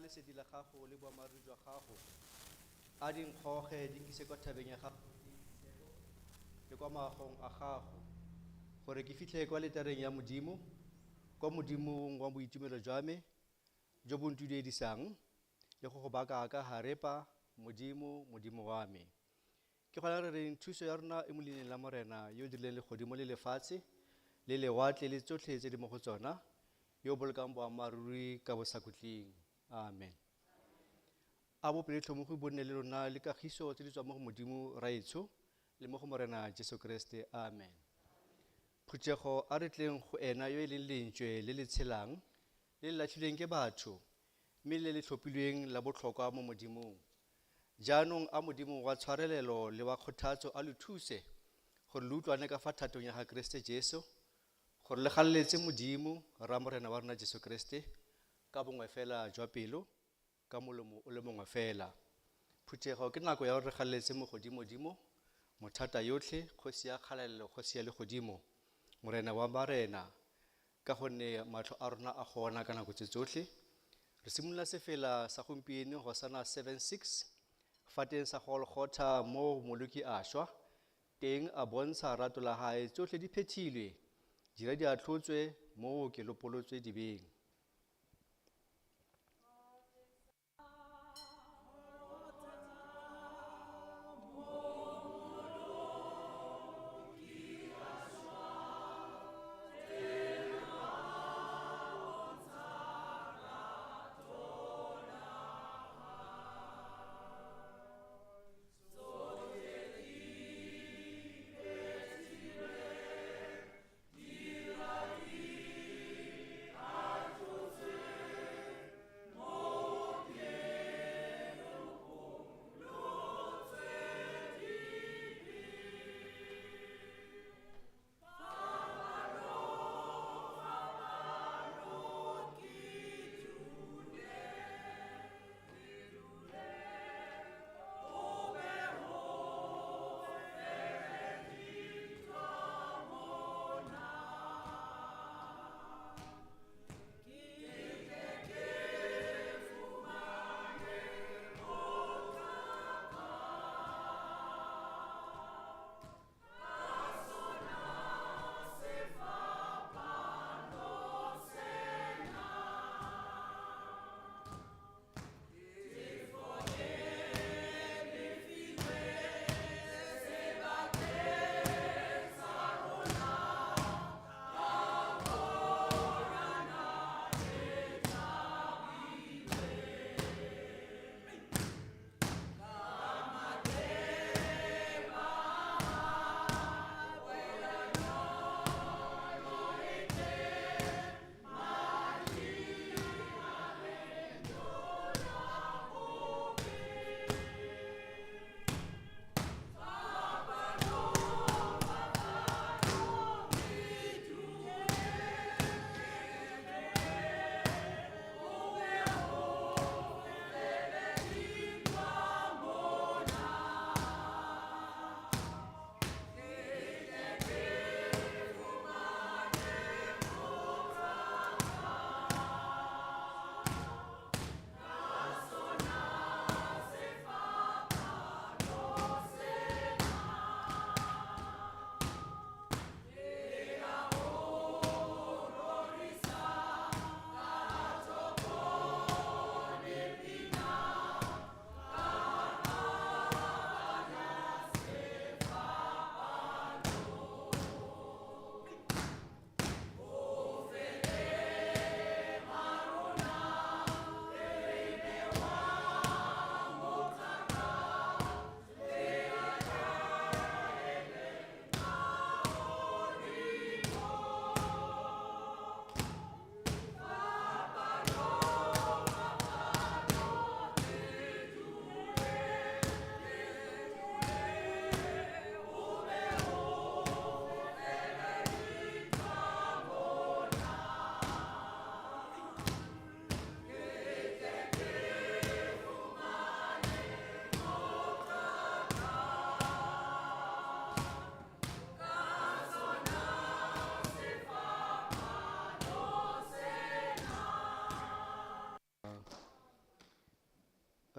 lesedi la gago le boammaaruri jwa gago a dinkgoge di nkise kwa thabeng ya gago le kwa maagong a gago gore ke fitlhe kwa letareng ya modimo kwa modimong wa boitumelo jwa me jo bo ntudiedisang le go go baka ka harepa modimo wa me ke gona re reng thuso ya rona e mo leineng la morena yo o dirileng legodimo le lefatshe le lewatle le tsotlhe tse di mo go tsona yo o bolokang boammaaruri ka bosakutleng amen a bopeletlhomogi bo nne le lona le kagiso tse di tswang mo go modimo raetsho le mo go morena Jesu Kriste amen phuthego a re tleng go ena yo e leng lentswe le le tshelang le le latlhilweng ke batho mme le le tlhophilweng la botlhokwa mo modimong jaanong a modimo wa tshwarelelo le wa kgothatso a le thuse gore le utlwane ka fa thatong ya ga Kriste Jesu gore le galeletse modimo ra morena wa rona Jesu Kriste ka bongwe fela jwa pelo ka molomo o le mongwe fela phuthego ke nako ya gore re galeletse mo godimo mothata yotlhe kgosi ya kgalalelo kgosi ya legodimo morena wa barena ka gonne matlho a rona a gona ka nako tse tsotlhe re simolola sefela sa gompieno Hosana 7:6 fa teng sa Golgotha mo moloki a šwa teng a bontsha rato la hae tsotlhe di phethilwe dira di atlhotswe mo ke lopolotswe dibeng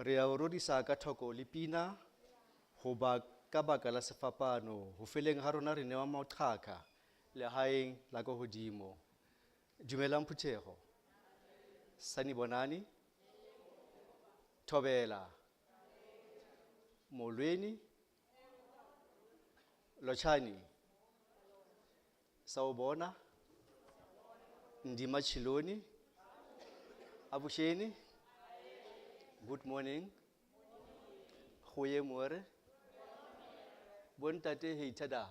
re a o rodisa ka thoko le pina goba ka baka la sefapano ho feleng ha rona re newa maqhaka lehaeng la go hodimo. Dumelang Phuthego. Sanibonani. Thobela. Molweni. Lochani. Sawubona. Ndima Chiloni. Abusheni. Good morning. Goeie môre. Bontate heitada.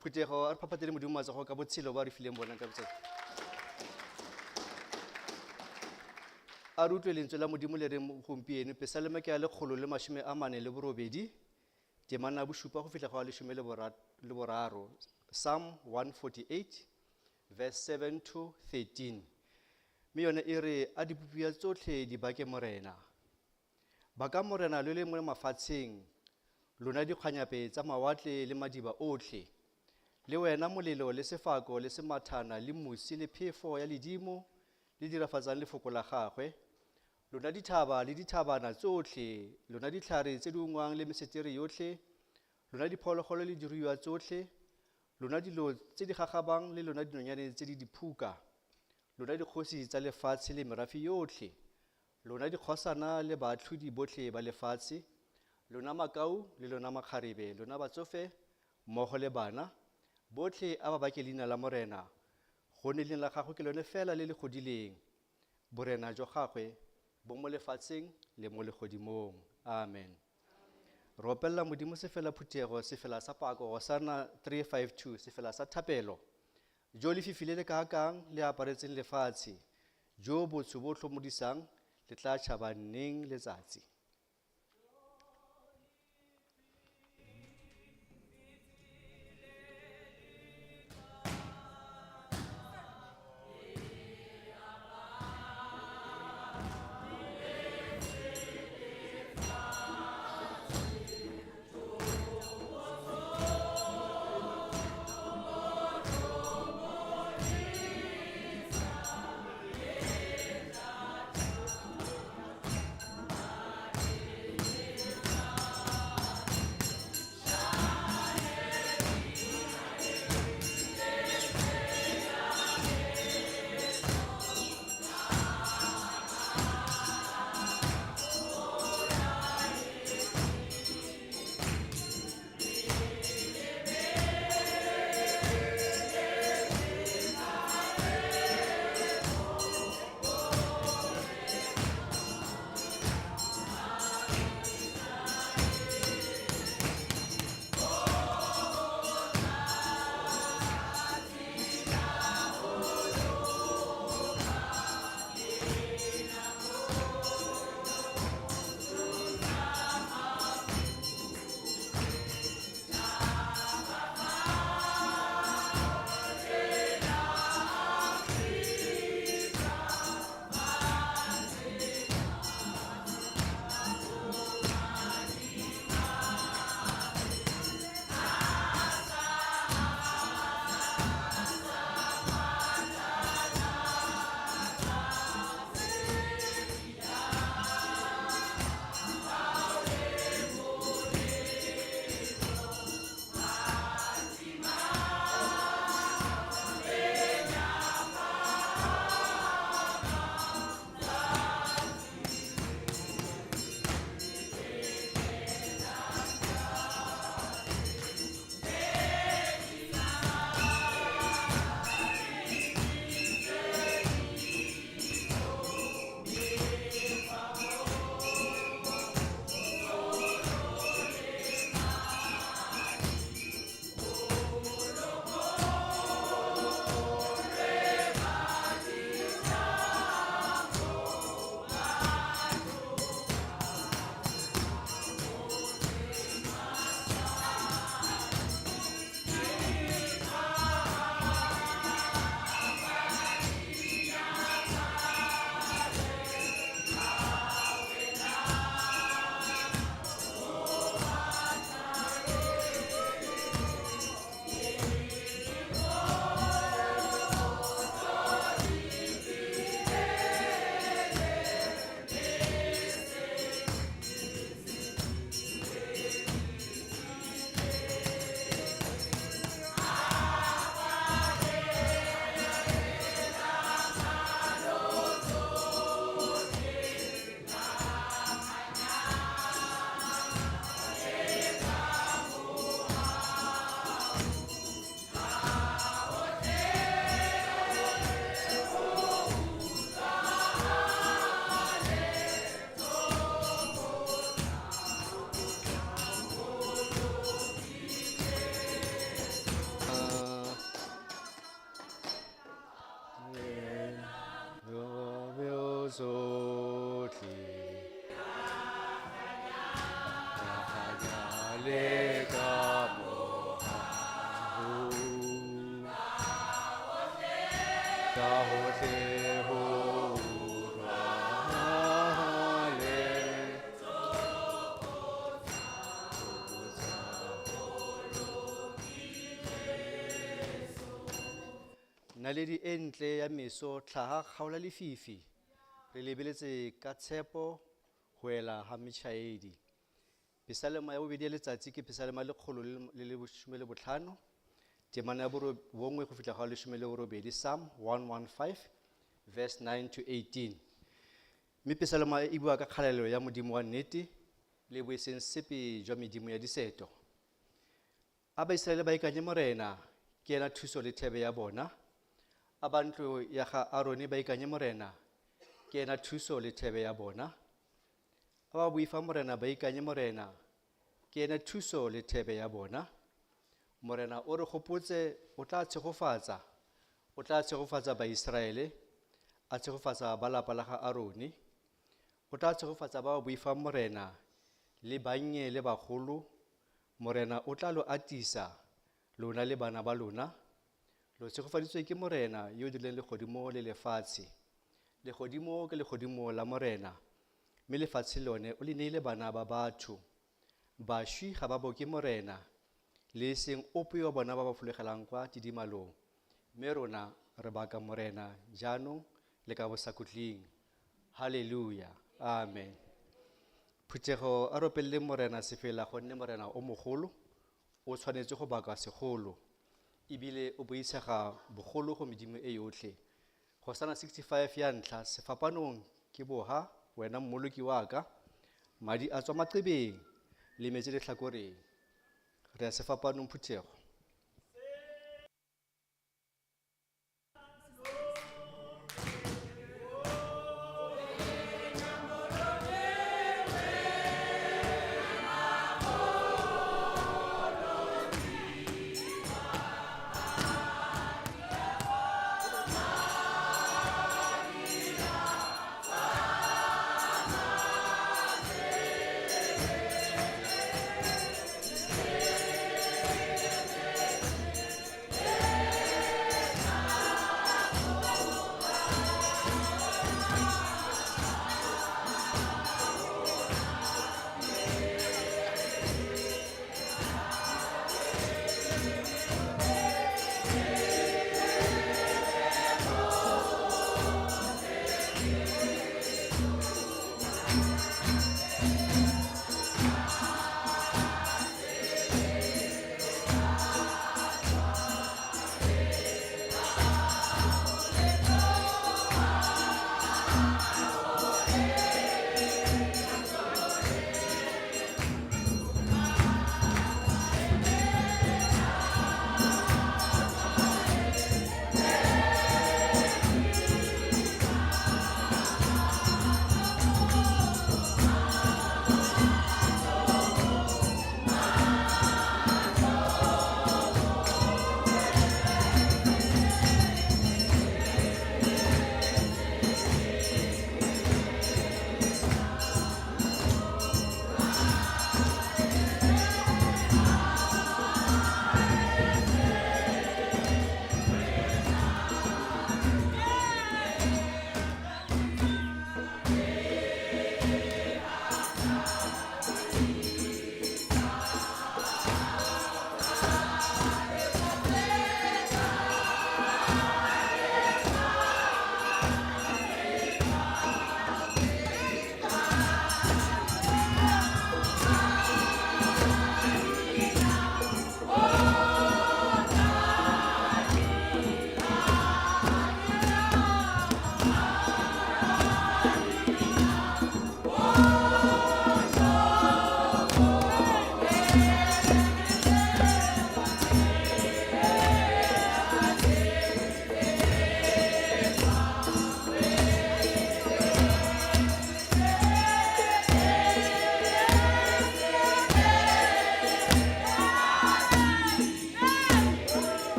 Phuthego a phaphatele modimo matsogo ka botshelo ba re fileng bona ka botsela. A re utlwe lentswe la modimo le reng gompieno Pesaleme ke a 148 temana bosupa go fihla go a 13 Psalm 148 verse 7 to 13. Mme yone e re a dipupia tsotlhe di bake morena. Ba ka morena le le mo mafatsheng lona dikganyape tsa mawatle le madiba otlhe. Le wena molelo le sefako le semathana le musi le phefo ya ledimo le dirafatsang lefoko la gagwe. Lona dithaba le dithabana tsotlhe, lona ditlhare tse di ungwang le meseteri yotlhe, lona diphologolo le diruiwa tsotlhe, lona dilo tse di gagabang le lona dinonyane tse di diphuka, lona dikgosi tsa lefatshe le merafe yotlhe, lona dikgosana le baatlhodi botlhe ba lefatshe, lona makau le lona makgarebe, lona batsofe mmogo le bana, botlhe a ba bake leina la morena, gone leina la gagwe ke lone fela le le godileng, borena jwa gagwe bo mo lefatsheng le mo legodimong. Amen. Ropella modimo sefela Phuthego sefela sa pako Hosana 352 sefela sa thapelo jo le fifile le ka kang le aparetseng lefatshe jo botsho bo hlomodisang le tla tšhaba nneng letsatsi. tsotlhe le ka mohau ka hohle ho rwale naledi e ntle ya meso tlhaga kgaola lefifi re lebeletse ka tshepo ho ela ha metšhaedi. Pisalema ya bobedi ya letsatsi ke pisalema lekgolo le lesome le botlhano temana ya bongwe go fitlha ga lesome le borobedi Psalm 115 verse 9 to 18. Mme pisalema e bua ka kgalelo ya modimo wa nnete le boeseng sepe jwa medimo ya diseto. A Baiseraele ba ikanye morena ke ena thuso le thebe ya bona. A ba ntlo ya ga Arone ba ikanye morena ke ena thuso le thebe ya bona. A ba boifa morena ba ikanye morena ke ena thuso le thebe ya bona. Morena o re gopotse o tla tshegofatsa Baiseraele, a tshegofatsa ba lapa la ga Arone. O tla tshegofatsa ba boifa morena le bannye le bagolo. Morena o tla lo atisa lona le bana ba lona. Lo tshegofaditswe ke morena yo dileng legodimo le lefatshe. Legodimo ke legodimo la morena, mme lefatshe lone o le neile bana ba batho. Bašwi ga ba boke morena, le seng ope wa bona ba ba fologelang kwa tidimalong. Mme rona re baka morena jaanong le ka bosakotling. Haleluya, amen. Phuthego a ropelle morena sefela gonne morena o mogolo, o tshwanetse go baka segolo. Ebile o boitshega bogolo go medimo e yotlhe. Hosana 65 ya ntlha, sefapanong ke boha wena mmoloki wa ka, madi a tswa maqebeng le metse lehlakoreng. Re a sefapanong phuthego.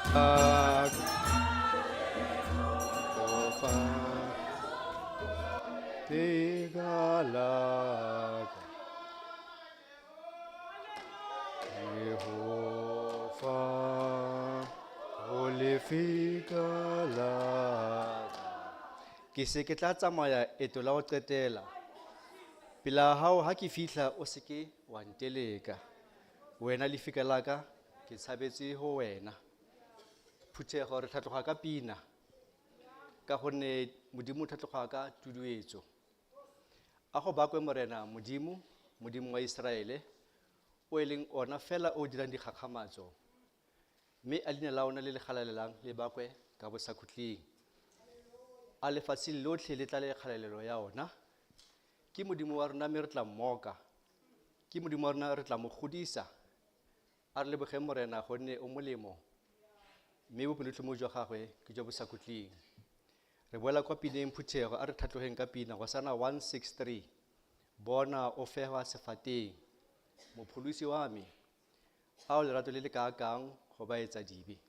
Ke se ke tla tsamaya eto la ho qetela. Pela hao ha ke fihla o se ke wa nteleka. Wena lefika la ka ke tshabetse ho wena. Phuthego re tlhatloga ka pina. Ka gonne Modimo o tlhatloga ka tuduetso. A go bakwe morena Modimo wa Israele, o e leng ona fela o dirang dikgakgamatso. Mme a leina la ona le le galalelang le bakwe ka bosakhutleng. A lefatsheng lotlhe le tla le kgalalelo ya ona. Ke Modimo wa rona mme re tla mmoka. Ke Modimo wa rona re tla mo godisa. A re leboge morena gonne o molemo. Mme bopelotlhomo jwa gagwe ke jwa bosakhutleng. Re boela kwa pineng Phuthego a re tlhatlogeng ka pina Hosana 163. Bona o fehwa sefateng. Mopholosi wa me. A o lerato le le kaakang go ba etsa dibe.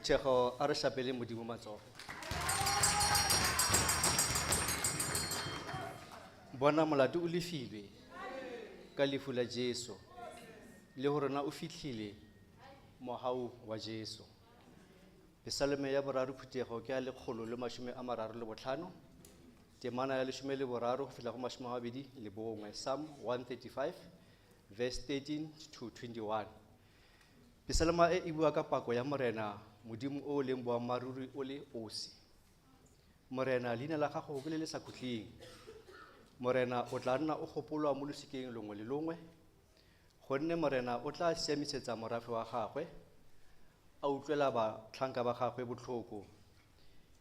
Phuthego a re shapele Modimo matsogo. Bona molato o lefilwe ka lefu la Jesu le hore na o fihlile mohau wa Jesu. Psalme ya boraro Phuthego ke ya 135, temana ya 13 go fihla go 21, Psalm 135 verse 13 to 21. Psalma e bua ka pako ya morena Modimo o leng boammaruri o le osi. Morena leina la gago ke le sa khutleng. Morena o tla nna o gopolwa mo losikeng longwe le longwe, gonne morena o tla siamisetsa morafe wa gagwe, a utlwela batlhanka ba gagwe botlhoko.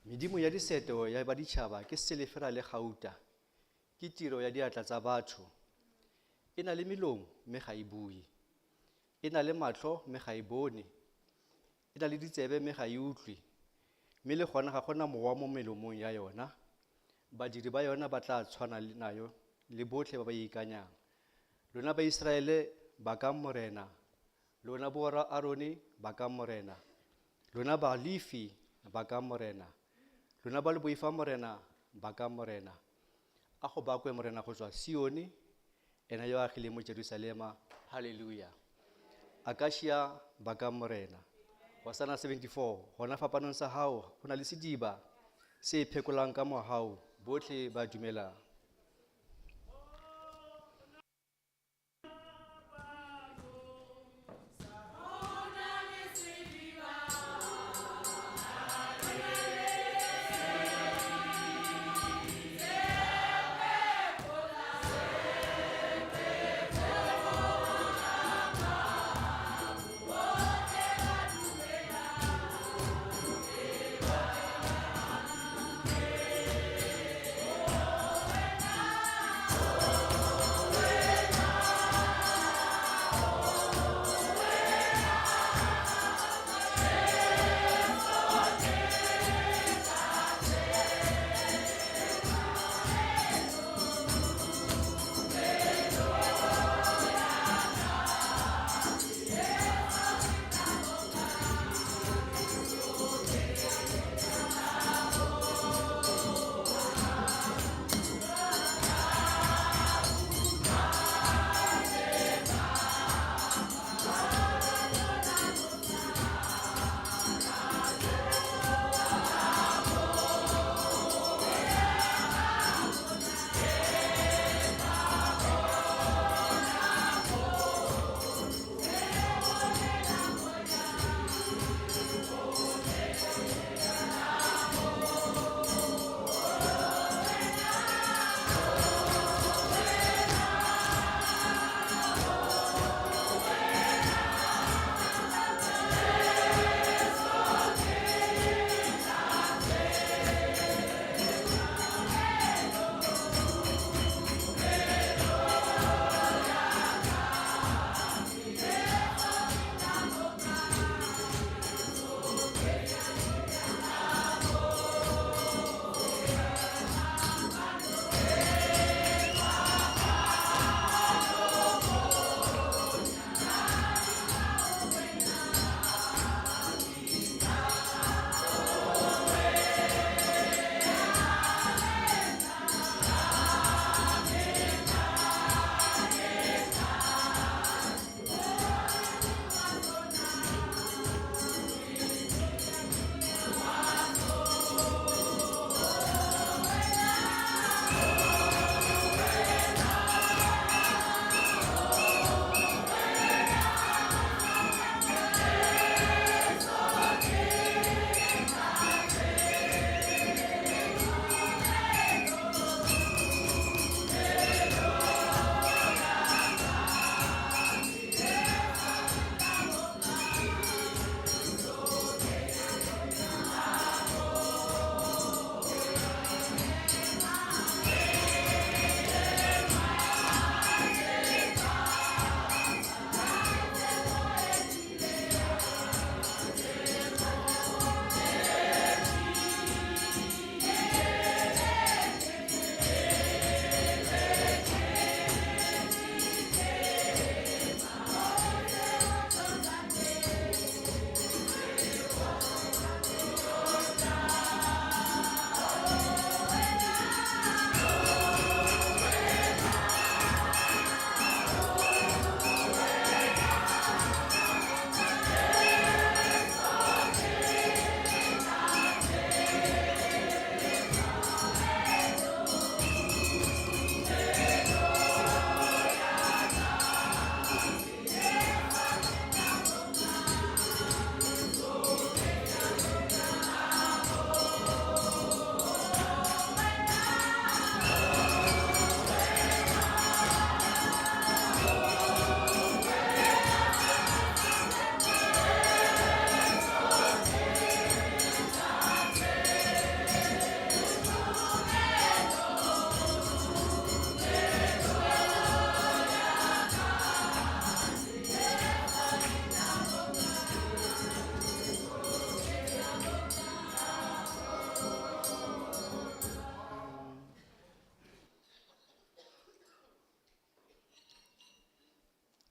Medimo ya diseto ya baditšhaba ke selefera le gauta, ke tiro ya diatla tsa batho. E na le melomo mme ga e bue, e na le matlho mme ga e bone, e na le ditsebe mme ga e utlwe, mme le gona ga gona mowa mo melomong ya yona. Badiri ba yona ba tla tshwana nayo le botlhe ba ba ikanyang. Lona ba Israele ba ka morena, lona bora Arone ba ka morena, lona ba Lefi ba ka morena, lona ba le boifa morena ba ka morena. A go bakwe morena go tswa Sione, ena yo a agileng mo Jerusalema. Hallelujah. Akashia ba ka morena. Hosana 74, gona fapanong sa hao go na le sediba se phekolang ka mohau, botlhe ba dumelang.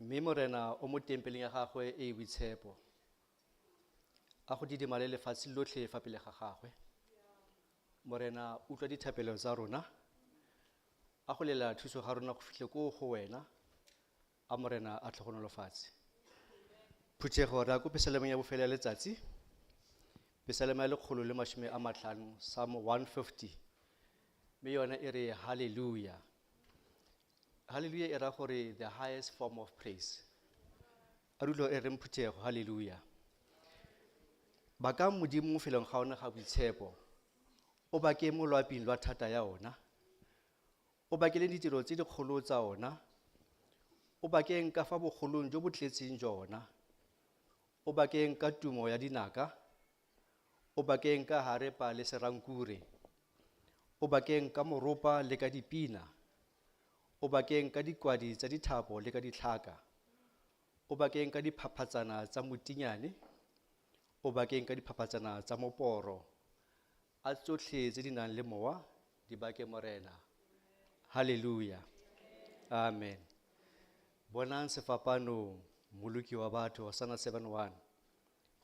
mme morena o mo tempeleng ya gagwe e boitshepo a go didima le lefatshe lotlhe fa pele ga gagwe. Morena utlwa dithapelo tsa rona a go lela thuso ga rona go fihle ko go wena a morena a tlhogonolofatse. Phuthego re a ko pesalemong ya bofelo ya letsatsi, pesalemo ya 150, Psalm 150, mme yona e re hallelujah. Hallelujah e ra gore the highest form of praise. A dilo e reng phuthego hallelujah. Ba ka modimo mo felong ga ona ga boitshepo, o bake mo loaping lwa thata ya ona, o bakele ditiro tse dikgolo tsa ona, o bakeng ka fa bogolong jo bo tletseng jona, o bakeng ka tumo ya dinaka, o bakeng ka harepa le serankure, o bakeng ka moropa le ka dipina, o bakeng ka dikwadi tsa dithapo le ka ditlhaka, o bakeng ka diphaphatsana tsa motinyane, o bakeng ka diphaphatsana tsa moporo, a tsotlhe tse di nang le mowa di bake morena. Hallelujah. Amen. Bonang sefapano moloki wa batho Sana 7:1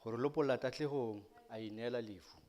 gore lopola tatlhegong a ineela lefu.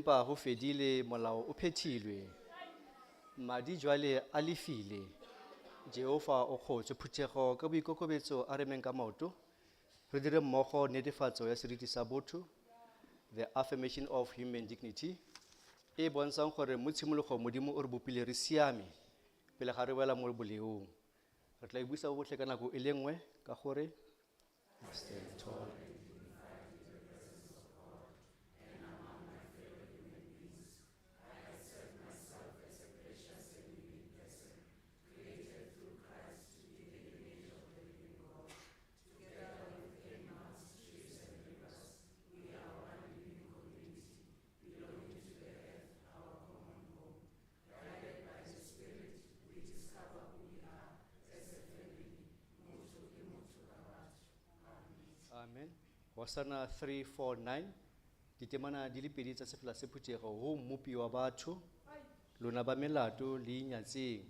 empa go fedile molao o phethilwe madi jwale a lefile Jehova o kgotswe phuthego ka boikokobetso a remeng ka maoto re dire mmogo netefatso ya seriti sa botho the affirmation of human dignity e bontshang gore mo tshimologo modimo o re bopile re siame pele ga re wela mo boleong re tla buisa botlhe ka nako e le nngwe ka gore stand tall. Amen. Hosana 349 ditemana di le pedi tsa sefela se phuthego go mmopi wa batho lona ba melato le inyatseng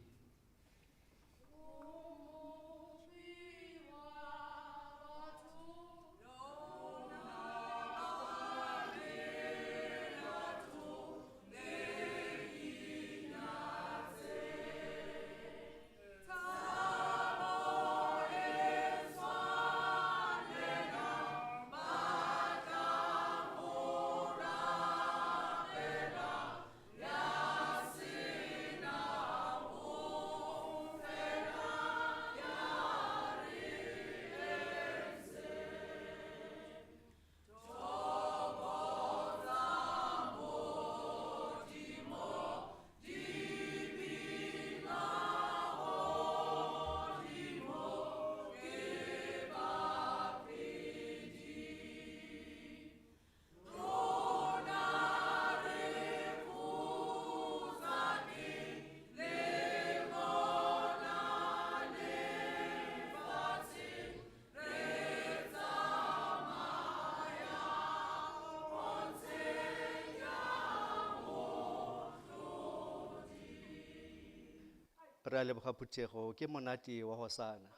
re a leboga phuthego ke monate wa Hosana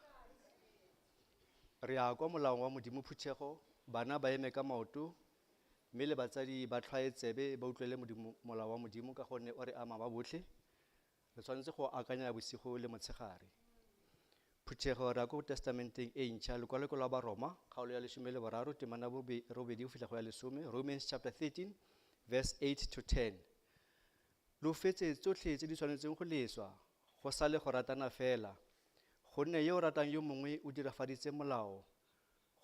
re a kwa molaong wa modimo phuthego bana ba eme ka maoto mme le batsadi ba tlhaetsebe ba utlwele molao wa modimo ka gonne o re ama ba botlhe re tshwanetse go akanya bosigo le motshegare phuthego re a ko testamenteng e ntšha lekwaloko la baroma kgaolo ya 13 temana robedi go fitlha go ya 10 Romans chapter 13 verse 8 to 10 lo fetse tsotlhe tse di tshwanetseng go leswa go sa le go ratana fela gonne yo ratang yo mongwe o dirafaditse molao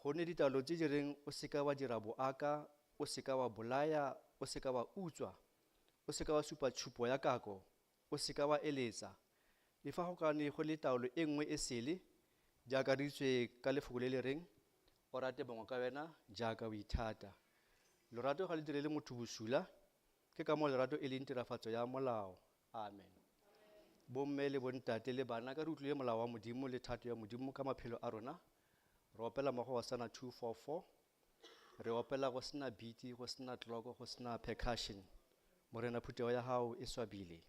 gonne ditaelo tse di reng o seka wa dira boaka o seka wa bolaya o seka wa utswa o seka wa supa tshupo ya kako o seka wa eletsa le fa go kane go le taolo e nngwe e sele jaaka re itswe ka lefoko le le reng o rate bongwe ka wena jaaka o ithata lorato ga le dire le motho bosula ke ka mo lerato e leng tirafatso ya molao amen bomme le bontate le bana ka re utlwile molao wa modimo le thato ya modimo ka maphelo a rona re opela mo go Hosana 244 re opela go sena beat go sena clock go sena percussion morena phutego ya hao e swabile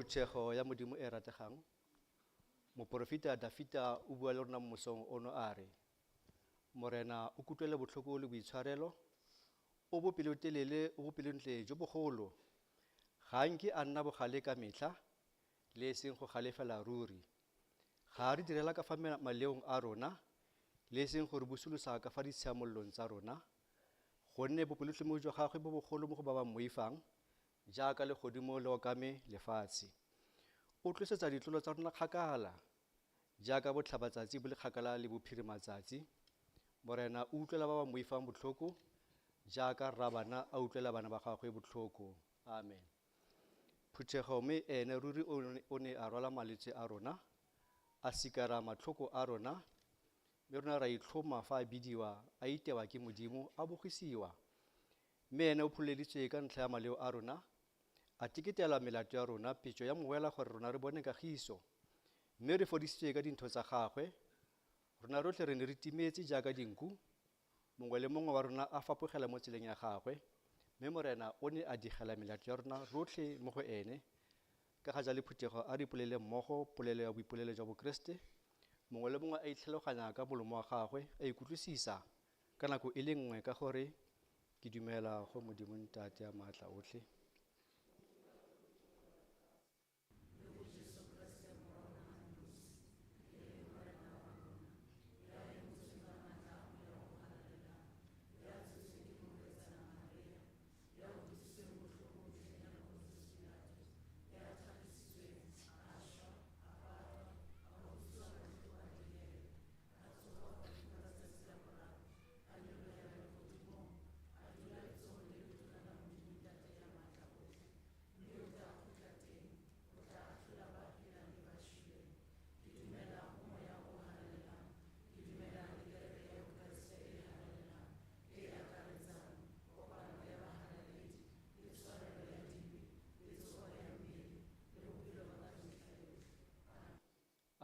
Phutego ya modimo e rategang. Moporofita Dafita o bua le rona mosong ono a re, Morena o kutlwele botlhoko le boitshwarelo, o bopelotelele o bopelontle jo bogolo, ga nke a nna bogale ka metlha le seng go galefela ruri, ga re direla ka fa maleong a rona le seng gore busolosa ka fa ditshiamollong tsa rona, gonne bopelotlhomo jwa gagwe bo bogolo mo go ba ba moifang jaaka legodimo le okame lefatshe. O tlosetsa ditlolo tsa rona kgakala jaaka botlhabatsatsi bo le kgakala le bophirimatsatsi. Morena o utlwela ba ba moifang botlhoko jaaka rrabana a utlwela bana ba gagwe botlhoko. Amen. Phutego mme ene ruri o ne a rwala malwetse a rona, a sikara matlhoko a rona, mme rona ra itlhoma fa a bidiwa, a itewa ke modimo, a bogisiwa. Mme ene o pholeditswe ka ntlha ya maleo a rona, a tiketela melato ya rona, petso ya moela gore rona re bone kagiso. Mme re fodisitswe ka dintho tsa gagwe, rona rotlhe re ne re timetse jaaka dinku, mongwe le mongwe wa rona a fapogela mo tseleng ya gagwe, mme Morena o ne a digela melato ya rona rotlhe mo go ene. Ka ga jalo Phutego a re ipolele mmogo polelo ya boipolelo jwa bokeresete, mongwe le mongwe a itlhaloganya ka molomo wa gagwe, a ikutlwisisa ka nako e le nngwe ka gore ke dumela go Modimo Ntate a maatla otlhe.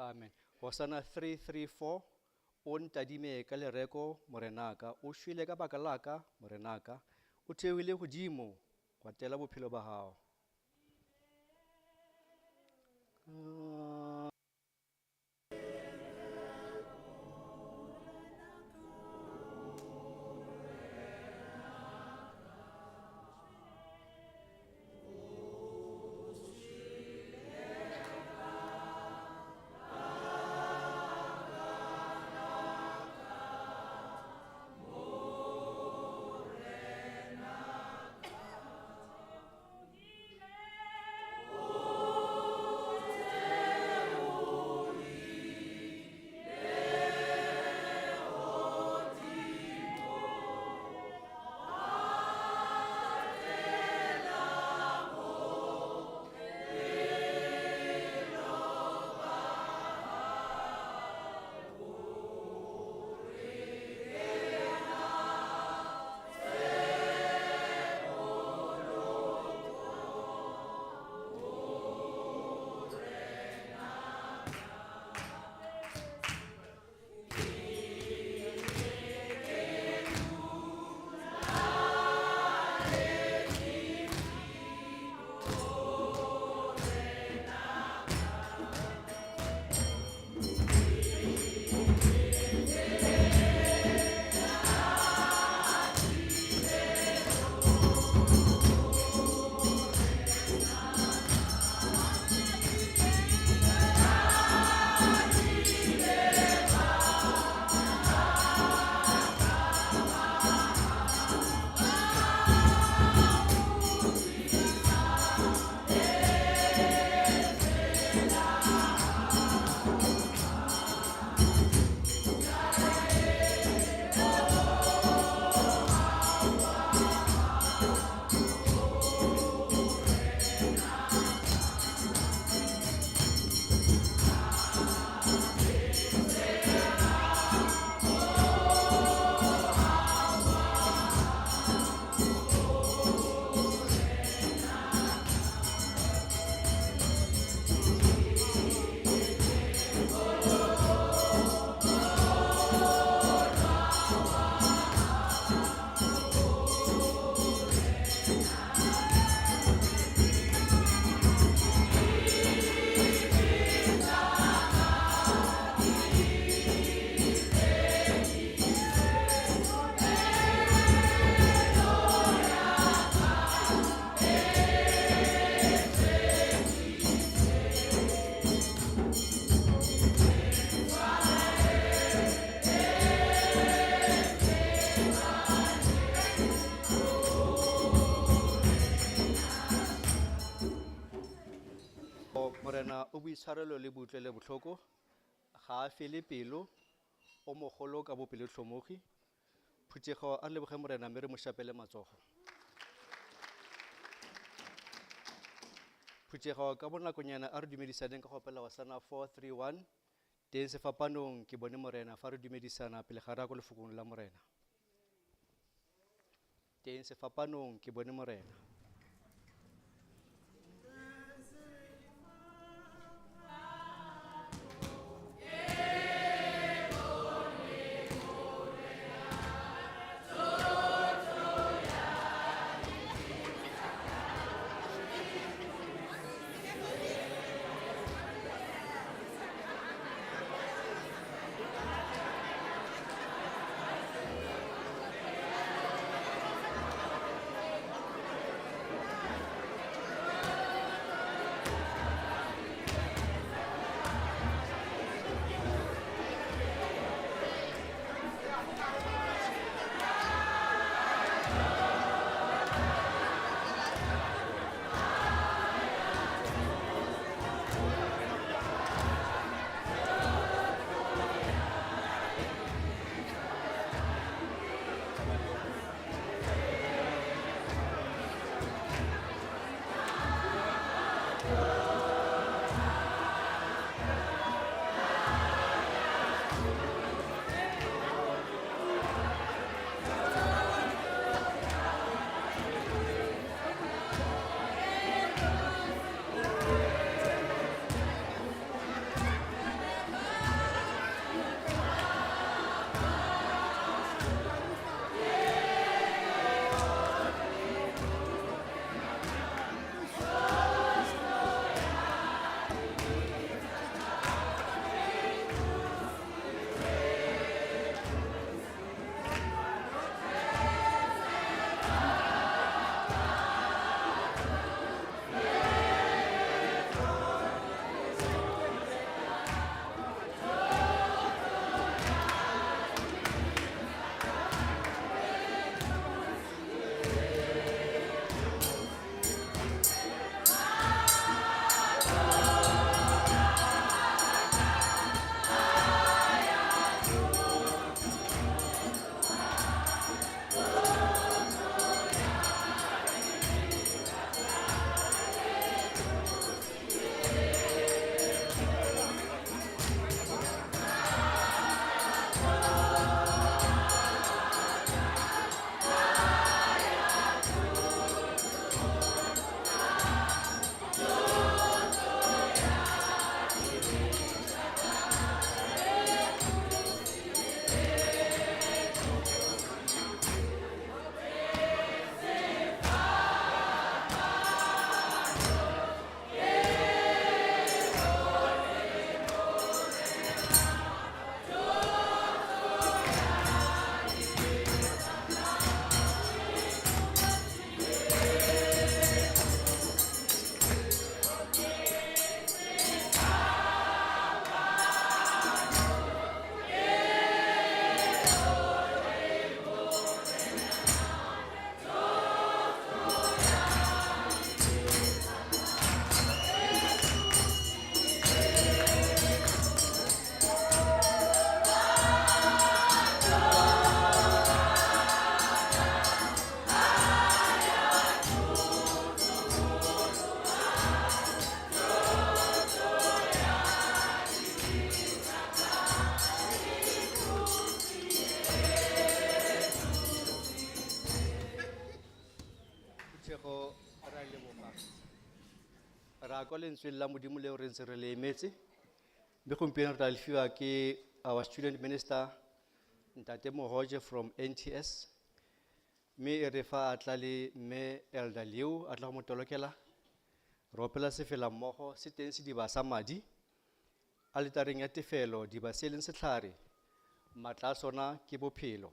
Amen. Hosana 3:3-4. O ntadime ka lereko Morenaka, o shwele ka baka laka Morenaka, o theohile godimo go atela bophelo ba hao. morena o boitshwarelo le boutlwele botlhoko, ga a fele pelo, o mogolo ka bopelotlhomogi. Phuthego a leboge morena mme re mo šapele matsogo. Phuthego ka bonakonyana a re dumedisaneng ka go opela Hosana 431. Teng sefapanong ke bone morena fa re dumedisana pele ga re ya ko lefokong la morena. Teng sefapanong ke bone morena. Ra kwa lentsweng la modimo leo re ntse re le emetse mme gompieno re tla lefiwa ke our student minister Ntate Mohoje from NTS mme e re fa a tla le mme Elder Liu a tla go mo tolokela re opela sefela mmogo se teng sediba sa madi a letareng ya tefelo diba se leng setlhare maatla a sona ke bophelo.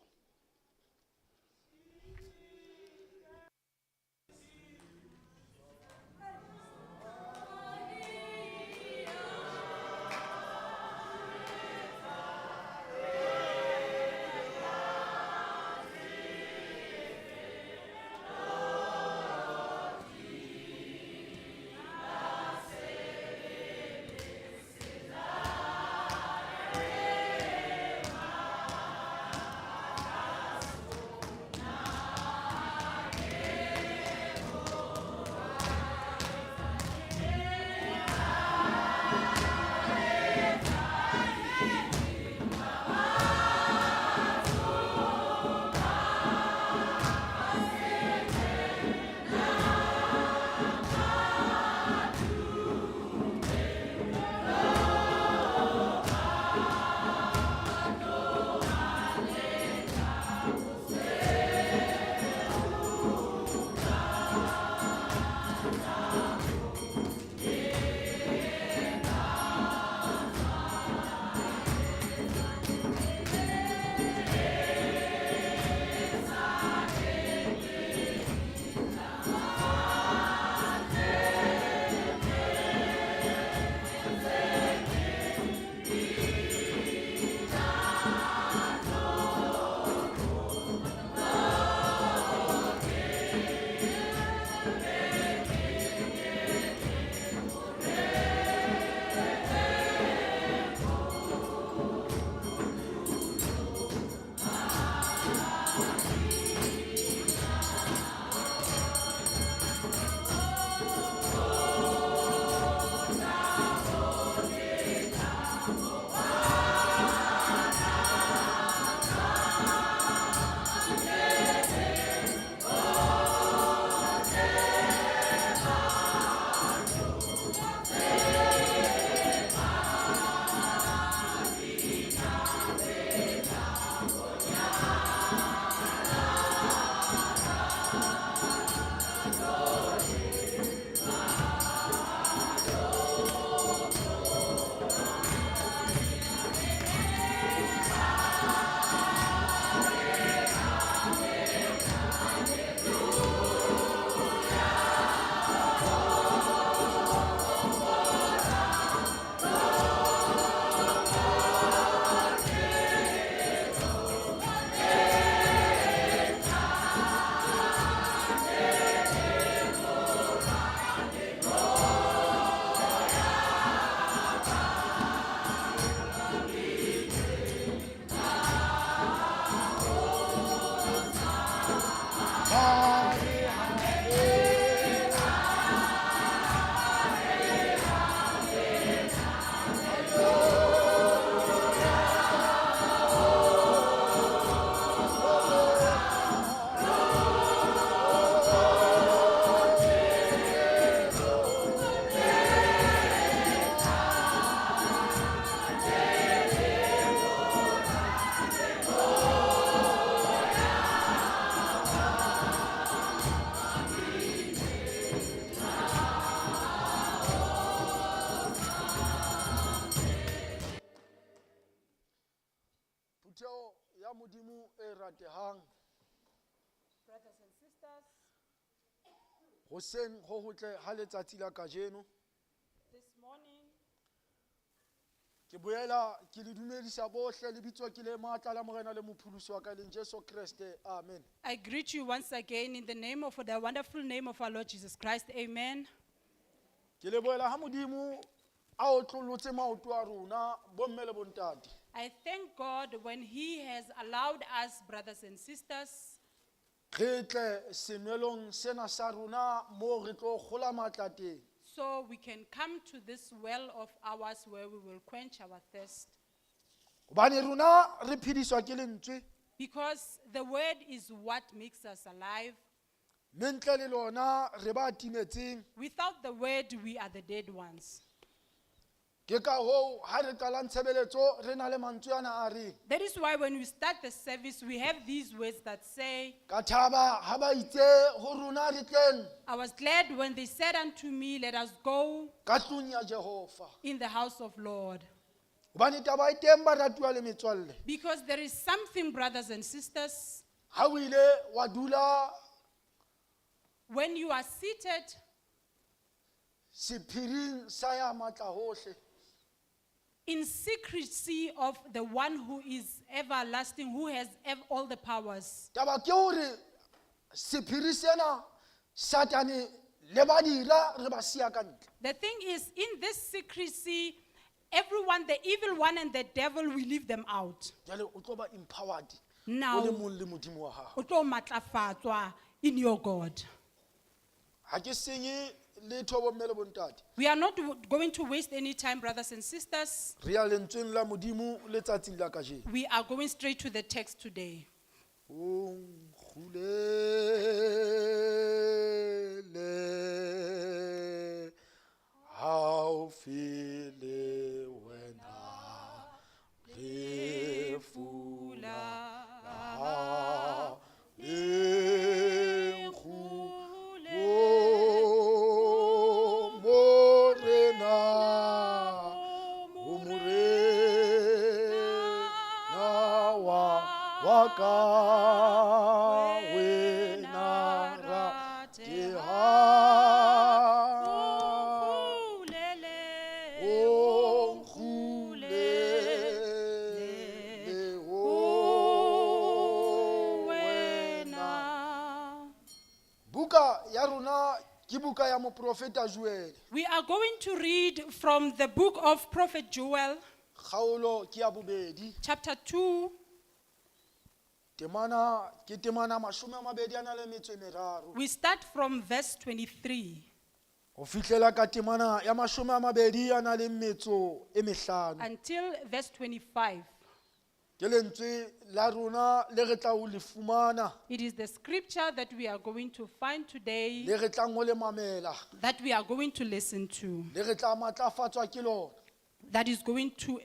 Phutheo ya Modimo e ratehang Brothers and sisters, hoseng ho hotle ha letsatsi la kajeno this morning ke boela ke le dumedisa bohle le bitswa ke le matla la morena le mopholosi wa ka leng Jesu Kriste. Amen. I greet you once again in the name of the wonderful name of our Lord Jesus Christ. Amen. Ke le boela ha Modimo a otlollotse maoto a rona bomme le bontate. I thank God when He has allowed us, brothers and sisters, Re tle senwelong sena sa rona mo re tlo kgola matla teng. so we can come to this well of ours where we will quench our thirst. Hobane rona re phediswa ke lentswe, Because the word is what makes us alive. mme ntle le lona re ba timetseng. Without the word, we are the dead ones. Ke ka hoo ha re qalang tshebeletso re na le mantswe ana a reng That is why when we start the service, we have these words that say, ka thaba ha ba itse ho rona re tleng I was glad when they said unto me, let us go ka tlung ya Jehova. in the house of Lord. Hobane taba e teng baratuwa le metswalle, Because there is something, brothers and sisters, ha o ile wa dula when you are seated sephiring sa ya matla hohle, in secrecy of the one who is everlasting, who has all the powers. taba ke hore sephiri sena Satane le badira re ba siya ka ntle. The thing is, in this secrecy, everyone, the evil one and the devil, we leave them out. Jwale o tlo ba empowered Now, o le mong le Modimo wa hao. o tlo matlafatswa in your God. Ha ke senye letho bomme le bontate. We are not going to waste any time, brothers and sisters. Re ya lentsweng la Modimo letsatsing la kajeno. We are going straight to the text today. O nkgulele haufi le wena re fula le nkgulele morena o morena wa ka wena rateha o nkgulele o wena. Buka ya rona ke buka ya moprofeta Joel. We are going to read from the book of Prophet Joel, Kgaolo ke ya bobedi. chapter 2. Temana ke temana mashome a mabedi a na le metso e meraro. We start from verse 23 Ho fihlela ka temana ya mashome a mabedi a na le metso e mehlano. until verse 25. Ke lentswe la rona le re tla o le fumana, It is the scripture that we are going to find today, le re tlang ho le mamela, that we are going to listen to, le re tla matlafatswa ke lona, that is going to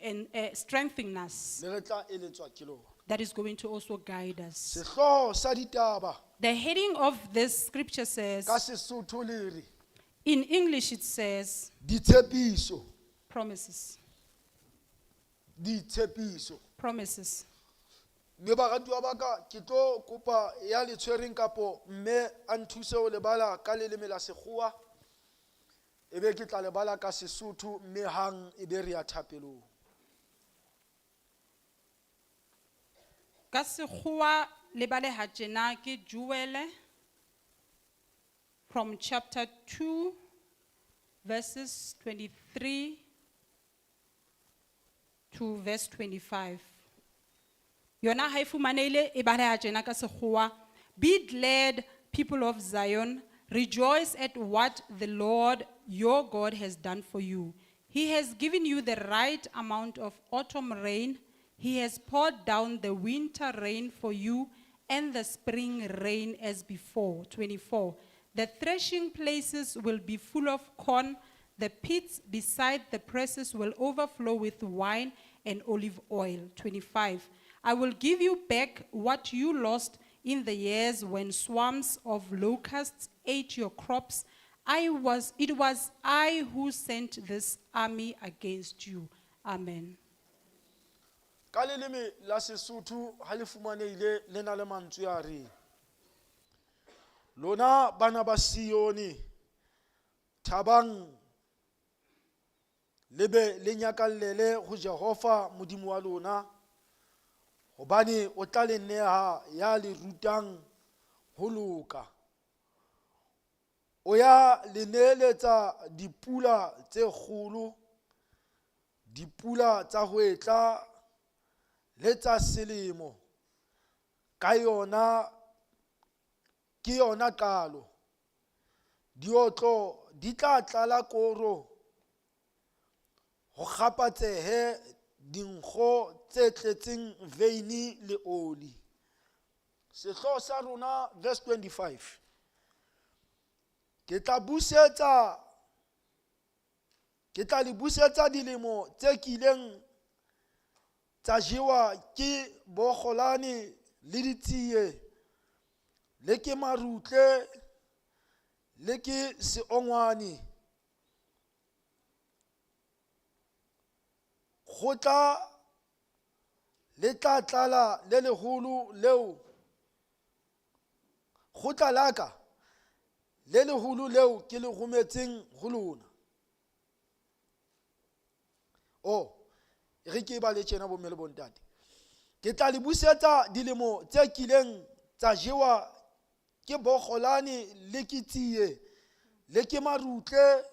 strengthen us, le re tla eletswa ke lona. that is going to also guide us. Sehloho sa ditaba The heading of this scripture says, ka Sesotho le re in English it says, ditshepiso, promises. ditshepiso. Promises. Mme baratuwa ba ka ke tlo kopa ya le tshwereng kapo mme a nthuse ho le bala ka leleme la Sekgowa, ebe ke tla le bala ka Sesotho mme hang ebe re ya thapelong. Ka Sekgowa le baleha tjena ke Joel from chapter 2 verses 23 to verse 25. Yona ha e fumaneile e baleha tjena ka Sekgowa. Be glad, people of Zion, rejoice at what the Lord your God has done for you. He has given you the right amount of autumn rain. He has poured down the winter rain for you and the spring rain as before. 24. The threshing places will be full of corn. The pits beside the presses will overflow with wine and olive oil. 25. I will give you back what you lost in the years when swarms of locusts ate your crops. It was I who sent this army against you. Amen. Ka leleme la Sesotho ha le fumanehile le na le mantswe a reng, lona bana ba Sione, thabang lebe le nyakallele ho Jehova modimo wa lona, hobane o tla le neha ya le rutang ho loka. O ya le neeletsa dipula tse kgolo, dipula tsa ho etla le tsa selemo, ka yona ke yona qalo. Diotlo di tla tlala koro, ho kgapatsehe dinkgo tse tletseng veini le oli. Sehloho sa rona verse 25. Ke tla le busetsa dilemo tse kileng tsa jewa ke bokgolane le ditsie, le ke marutle, le ke seongwane. Kgotla le tla tlala le leholo leo, kgotla laka le leholo leo ke le rometseng ho lona. Re ke ba le tjena bo mme le bontate. Ke tla le busetsa dilemo tse kileng tsa jewa ke bokgolane le ke tsie, le ke marutle,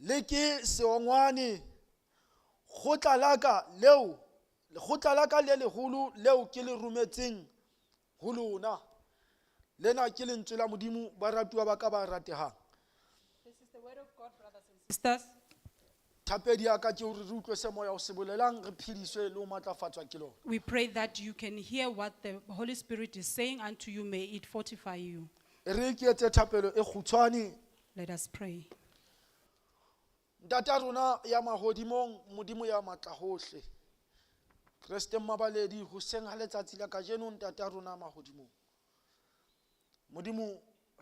le ke seongwane. Kgotla laka le leholo leo ke le rometseng ho lona. Lena ke lentswe la modimo baratuwa ba ka ba ratehang. This is the word of God, brothers and sisters. Thapedi ya ka ke hore re utlwe se moya o se bolelang, re phediswe le ho matlafatswa ke lona. We pray that you can hear what the Holy Spirit is saying unto you. May it fortify you. Re ke etse thapelo e kgutshwane. Let us pray. Ntate a rona ya mahodimong, modimo ya matla hohle. Kriste mmabaledi hoseng ha letsatsi la kajeno, ntate a rona mahodimong. Modimo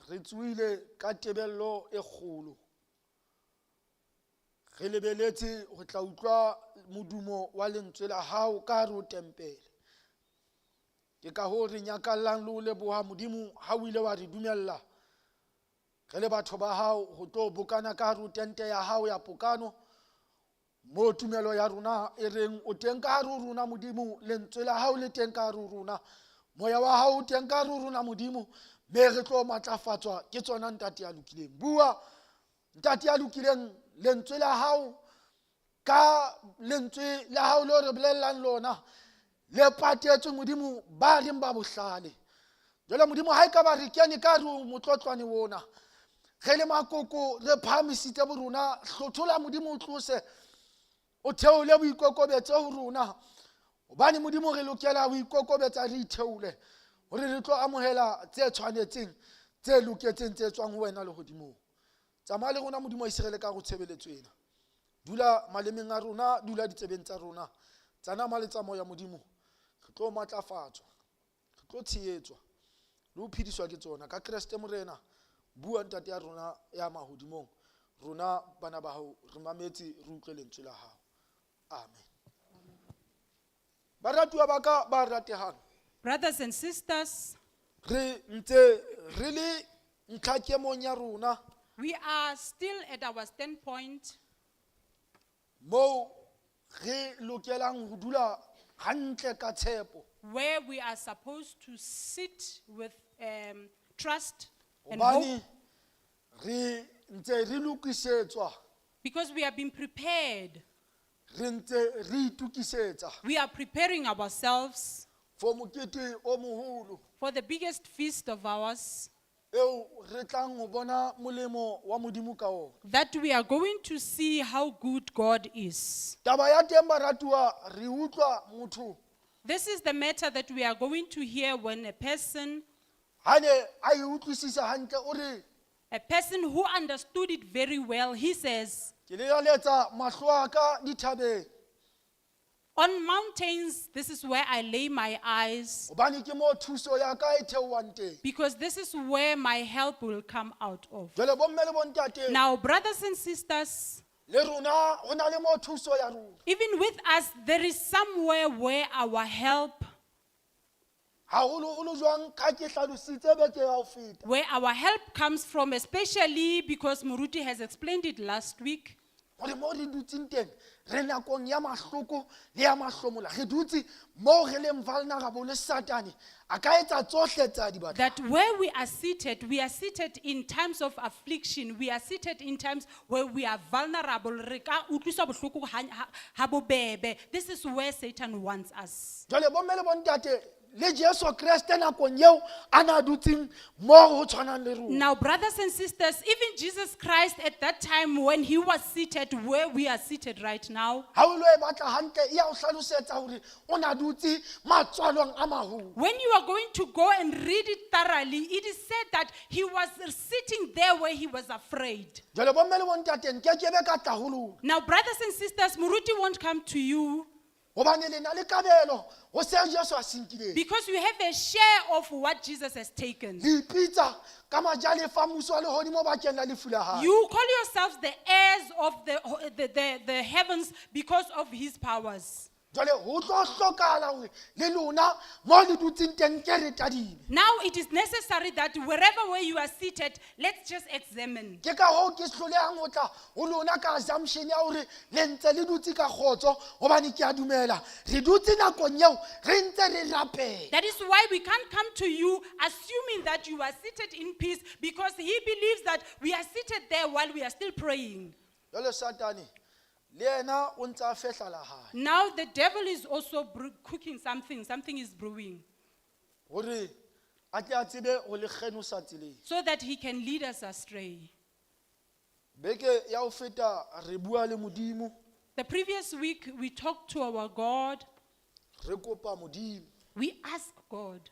re tsuile ka tebello e kgolo. Re lebeletse ho tla utlwa modumo wa lentswe la hao ka hare ho tempele. Ke ka hoo re nyakallang le ho leboha modimo ha o ile wa re dumella re le batho ba hao ho tlo bokana ka hare ho tente ya hao ya pokano, mo tumelo ya rona e reng o teng ka hare ho rona modimo, lentswe la hao le teng ka hare ho rona, moya wa hao o teng ka hare ho rona modimo. Me re tlo matlafatswa ke tsona ntate ya lokileng. Bua ntate ya lokileng, lentswe la hao ka lentswe la hao le re bolellang lona le patetse modimo ba reng ba bohlale. Jwale modimo ha e ka ba re kene ka re motlotlwane wona, ge le makoko re phamisitse bo rona, hlothola modimo o tlose, o theole boikokobetse ho rona, hobane modimo re lokela ho ikokobetsa re itheole hore re tlo amohela tse tshwanetseng, tse loketseng, tse tswang ho wena le hodimo. Tsamaya le rona modimo, isirele ka go tshebeletso ena. Dula malemeng a rona, dula ditsebeng tsa rona, tsana maletsa moya modimo, re tlo matlafatswa, re tlo tshehetswa le ho phediswa ke tsona ka Kriste morena. Bua ntate ya rona ya mahodimong, rona bana ba hao re mametse, re utlwe lentswe la hao. Amen. Baratuwa ba ka ba ratehang, Brothers and sisters, re ntse re le ntlhakemong ya rona we are still at our standpoint mo re lokelang ho dula hantle ka tshepo, where we are supposed to sit with trust and hope, hobane re ntse re lokisetswa, because we have been prepared. re ntse re itukisetsa We are preparing ourselves for mokete o moholo, for the biggest feast of ours, eo re tlang ho bona molemo wa modimo ka ona. that we are going to see how good God is. Taba ya teng baratuwa re utlwa motho This is the matter that we are going to hear when a person ha ne a e utlwisisa hantle o re who understood it very well, he says, ke le yaletsa mahlo a ka dithabeng on mountains, this is where I lay my eyes, hobane ke mo thuso ya ka e theohang teng. because this is where my help will come out of. Jwale bomme le bontate Now, brothers and sisters, le rona ho na le mo thuso ya rona. even with us, there is somewhere where our help, Haholoholo jwang ka ke hlalositse beke ya ho feta. comes from, especially because Muruti has explained it last week. Hore mo re dutseng teng re nakong ya mahloko le ya mahlomola re dutse mo re leng vulnerable le Satane a ka etsa tsohle tsa di batla. That where we are seated in times of affliction, we are seated in times where we are vulnerable. Re ka utlwiswa bohloko ha bobebe. This is where Satan wants us. Jwale bomme le bontate le Jesu Kriste nakong eo a na dutseng mo ho tshwanang le rona. Now, brothers and sisters, even Jesus Christ at that time when he was seated where we are seated right now, Ha o lo e batla hantle e ya o hlalosetsa hore o na dutse matswalong a maholo. when you are going to go and read it thoroughly, it is said that he was sitting there where he was afraid. Jwale bomme le bontate nke ke be ka tla ho lona. Now, brothers and sisters, Muruti won't come to you Hobane le na le kabelo ho se Jesu a se nkileng. because you have a share of what Jesus has taken. Le ipitsa ka majale fa mmuso wa lehodimo bakeng la lefu la hae. You call yourselves the heirs of the heavens because of his powers. Jwale ho tlo hlokahala hore le lona mo le dutseng teng ke re tadime. Now it is necessary that wherever where you are seated, let's just examine. Ke ka hoo ke hlolehang ho tla ho lona ka assumption ya hore le ntse le dutse ka kgotso hobane ke a dumela re dutse nakong eo re ntse re rapela. That is why we can't come to you assuming that you are seated in peace, because he believes that we are seated there while we are still praying. Jwale Satane le yena o ntse a fehla la hae Now the devil is also cooking something is brewing, hore a tle a tsebe ho le kgenusa tseleng. so that he can lead us astray. Beke ya ho feta re bua le modimo The previous week we talked to our God, re kopa modimo we asked God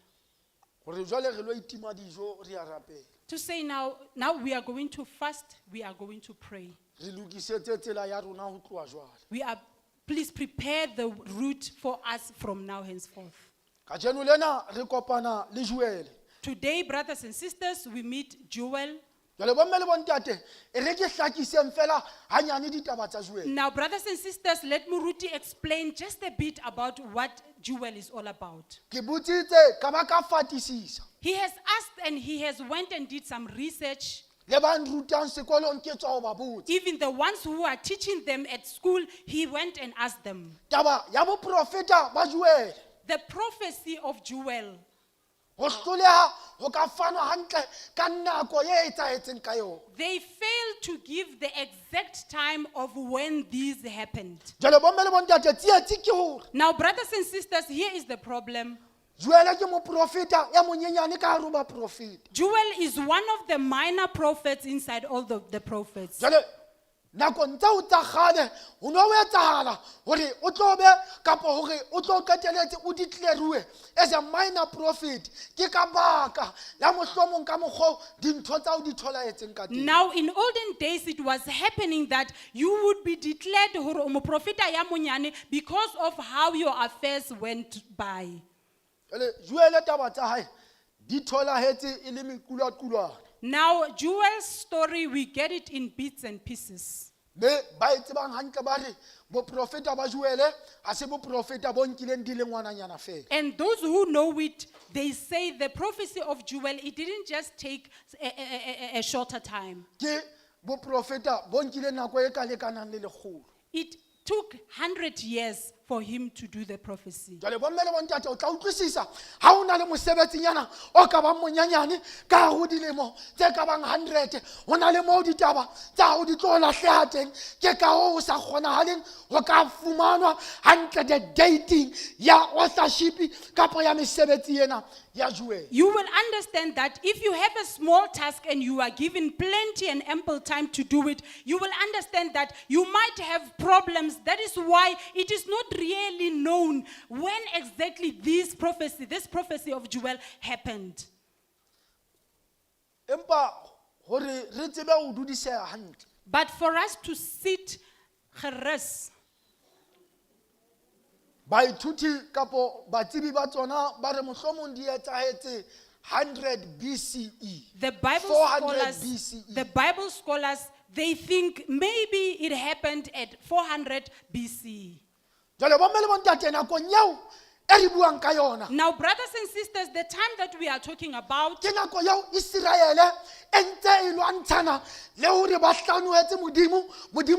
hore jwale re lo itima dijo re a rapela. to say now we are going to fast, we are going to pray. Re lokisetse tsela ya rona ho tloha jwale. Please prepare the route for us from now henceforth. Kajeno lena re kopana le Joel. Today, brothers and sisters, we meet Joel. Jwale bomme le bontate e re ke hlakiseng fela hanyane ditaba tsa Joel. Now, brothers and sisters, let Muruti explain just a bit about what Joel is all about. Ke botsitse ka ba ka fatisisa. He has asked and he has went and did some research. Le ba nrutang sekolong ke tswa ho ba botsa. Even the ones who are teaching them at school, he went and asked them. Taba ya boprofeta ba Joel. The prophecy of Joel, Ho hloleha ho ka fanwa hantle ka nako e etsahetseng ka yona. they failed to give the exact time of when these happened. Jwale bomme le bontate tsietsi ke hore Now, brothers and sisters, here is the problem. Joel ke moprofeta ya monyenyane ka hare ho baprofeta. Joel is one of the minor prophets inside all the prophets. Jwale nakong tseo tsa kgale ho no ho etsahala hore o tlo be kapo hore o tlo qeteletse o declarewe as a minor prophet ke ka baka la mohlomong ka mokgwa dintho tsa o di tholaetseng ka teng. Now, in olden days, it was happening that you would be declared hore o moprofeta ya monyane because of how your affairs went by. Jwale Joel taba tsa hae di tholahetse e le mequlaqulwana. Now, Joel's story, we get it in bits and pieces. Be ba e tsebang hantle ba re boprofeta ba Joel ha se boprofeta bo nkileng di le ngwananyana fela. And those who know it, they say the prophecy of Joel, it didn't just take a shorter time. Ke boprofeta bo nkileng nako e ka lekanang le lekgolo. It took 100 years for him to do the prophecy. jwale bomme le bontate o tla utlwisisa ha o na le mosebetsinyana o ka bang monyanyane ka ho dilemo tse ka bang 100 o na le mo ditaba tsa ho di tlo lahleha teng ke ka ho sa kgonahaleng ho ka fumanwa hantle the dating ya authorship kapa ya mesebetsi ena ya Joel. You will understand that if you have a small task and you are given plenty and ample time to do it, you will understand that you might have problems. That is why it is not really known when exactly this prophecy of Joel happened. Empa hore re tsebe ho dudiseha hantle But for us to sit gerus, baithuti kapo batsebi ba tsona ba re mohlomong di etsahetse 100 BCE. the Bible 400 scholars, BCE. the Bible scholars, they think maybe it happened at 400 BC. Jwale bomme le bontate nakong eo e re buang ka yona Now, brothers and sisters, the time that we are talking about, ke nako eo Iseraele e ntse e lwantshana le hore ba hlanohetse modimo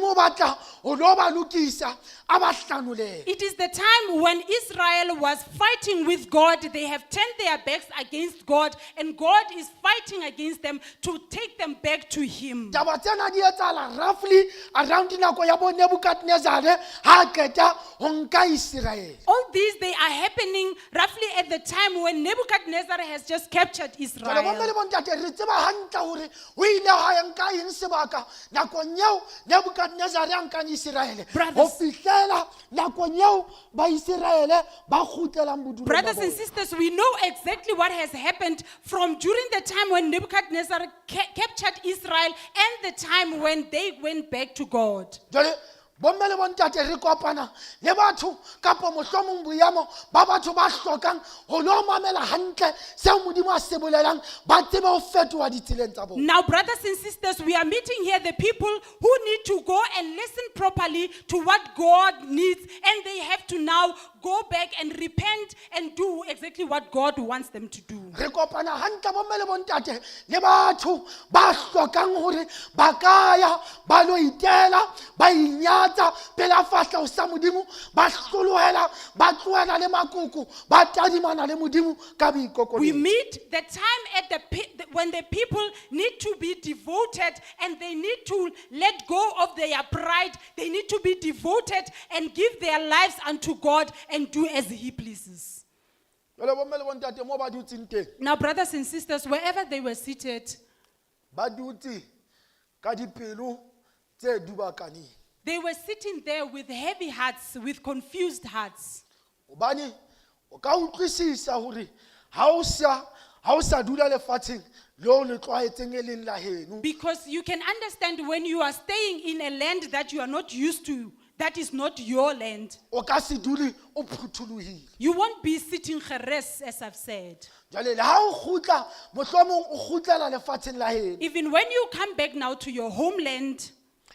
o batla ho lo ba lokisa a ba hlanolele. it is the time when Israel was fighting with God. They have turned their backs against God, and God is fighting against them to take them back to Him. Taba tsena di etsahala roughly around nako ya bo Nebukadnezar ha qeta ho nka Iseraele. All these, they are happening roughly at the time when Nebuchadnezzar has just captured Jwale bomme le Israel. bontate re tseba hantle hore o ile ha ya nka eng sebaka nakong eo Nebukadnezar a nkang Iseraele Brothers- ho fihlela nakong eo ba Iseraele ba kgutlelang bodulong ba Brothers and bona. sisters, we know exactly what has happened from during the time when Nebuchadnezzar captured Israel and the time when they went back to God. Jwale bomme le bontate re kopana le batho kapo mohlomong boemo ba batho ba hlokang ho lo mamela hantle seo modimo a se bolelang ba tsebe ho fetoha ditseleng tsa bona. Now, brothers and sisters, we are meeting here the people who need to go and listen properly to what God needs, and they have to now go back and repent and do exactly what God wants them to do. Re kopana hantle bomme le bontate le batho ba hlokang hore ba ka ya ba lo itela ba inyatsa pela fahla sa modimo ba hlolohela ba tloela le makoko ba tadimana le modimo ka We boikokobetso. meet the time at when the people need to be devoted and they need to let go of their pride. They need to be devoted and give their lives unto God and do as He pleases. Jwale bomme le bontate mo ba dutseng teng Now, brothers and sisters, wherever they were seated, ba dutse ka dipelo tse dubakaneng. they were sitting there with heavy hearts, with confused hearts. Hobane o ka utlwisisa hore ha o sa dula lefatsheng leo le tlwaetseng e leng la heno Because you can understand when you are staying in a land that you are not used to, that is not your land. o ka se dule o phuthulohile. You won't be sitting geres, as I've said. Jwale le ha o kgutla mohlomong o kgutlela lefatsheng la heno Even when you come back now to your homeland,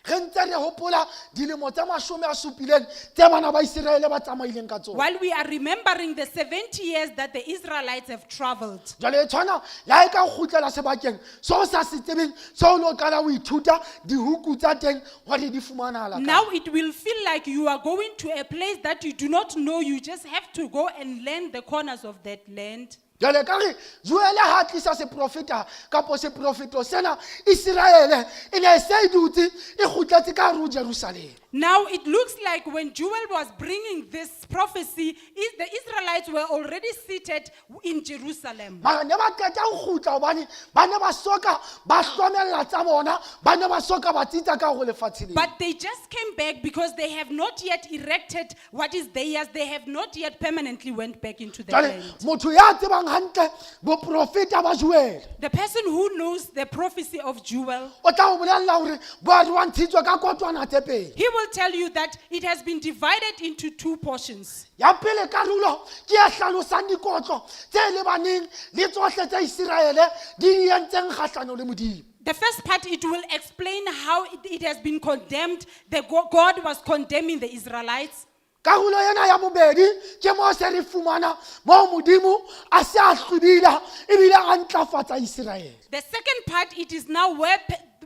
re ntse re hopola dilemo tse 70 tse bana ba Iseraele ba tsamaileng ka tsona. while we are remembering the 70 years that the Israelites have traveled. Jwale e tshwana le ha e ka o kgutlela sebakeng seo sa se tsebeng seo lo qala o ithuta dihuku tsa teng hore di fumanahala kae. Now it will feel like you are going to a place that you do not know. You just have to go and learn the corners of that land. Jwale ka re Joel ha tlisa seprofeta kapo seprofeto sena Iseraele e ne se e dutse e kgutletse ka hare ho Jerusalem. Now it looks like when Joel was bringing this prophecy, the Israelites were already seated in Jerusalem. Mara ne ba qeta ho kgutla hobane ba ne ba soka ba hlomella tsa bona ba ne ba soka ba tsitsa ka ho lefatshe le. But they just came back because they have not yet erected what is theirs. They have not yet permanently went back into the Jwale land. motho ya tsebang hantle boprofeta ba Joel The person who knows the prophecy of Joel, o tla o bolella hore bo a re wa ntshitswe ka kotwana tse pedi. he will tell you that it has been divided into two portions. Ya pele karolo ke ya hlalosang dikotlo tse lebaneng le tsohle tsa Iseraele di entseng kgahlano le modimo. The first part, it will explain how it has been condemned. God was condemning the Israelites. Karolo ena ya bobedi ke mo se re fumana mo modimo a se a hlodila ebile a ntlafatsa Iseraele. The second part, it is now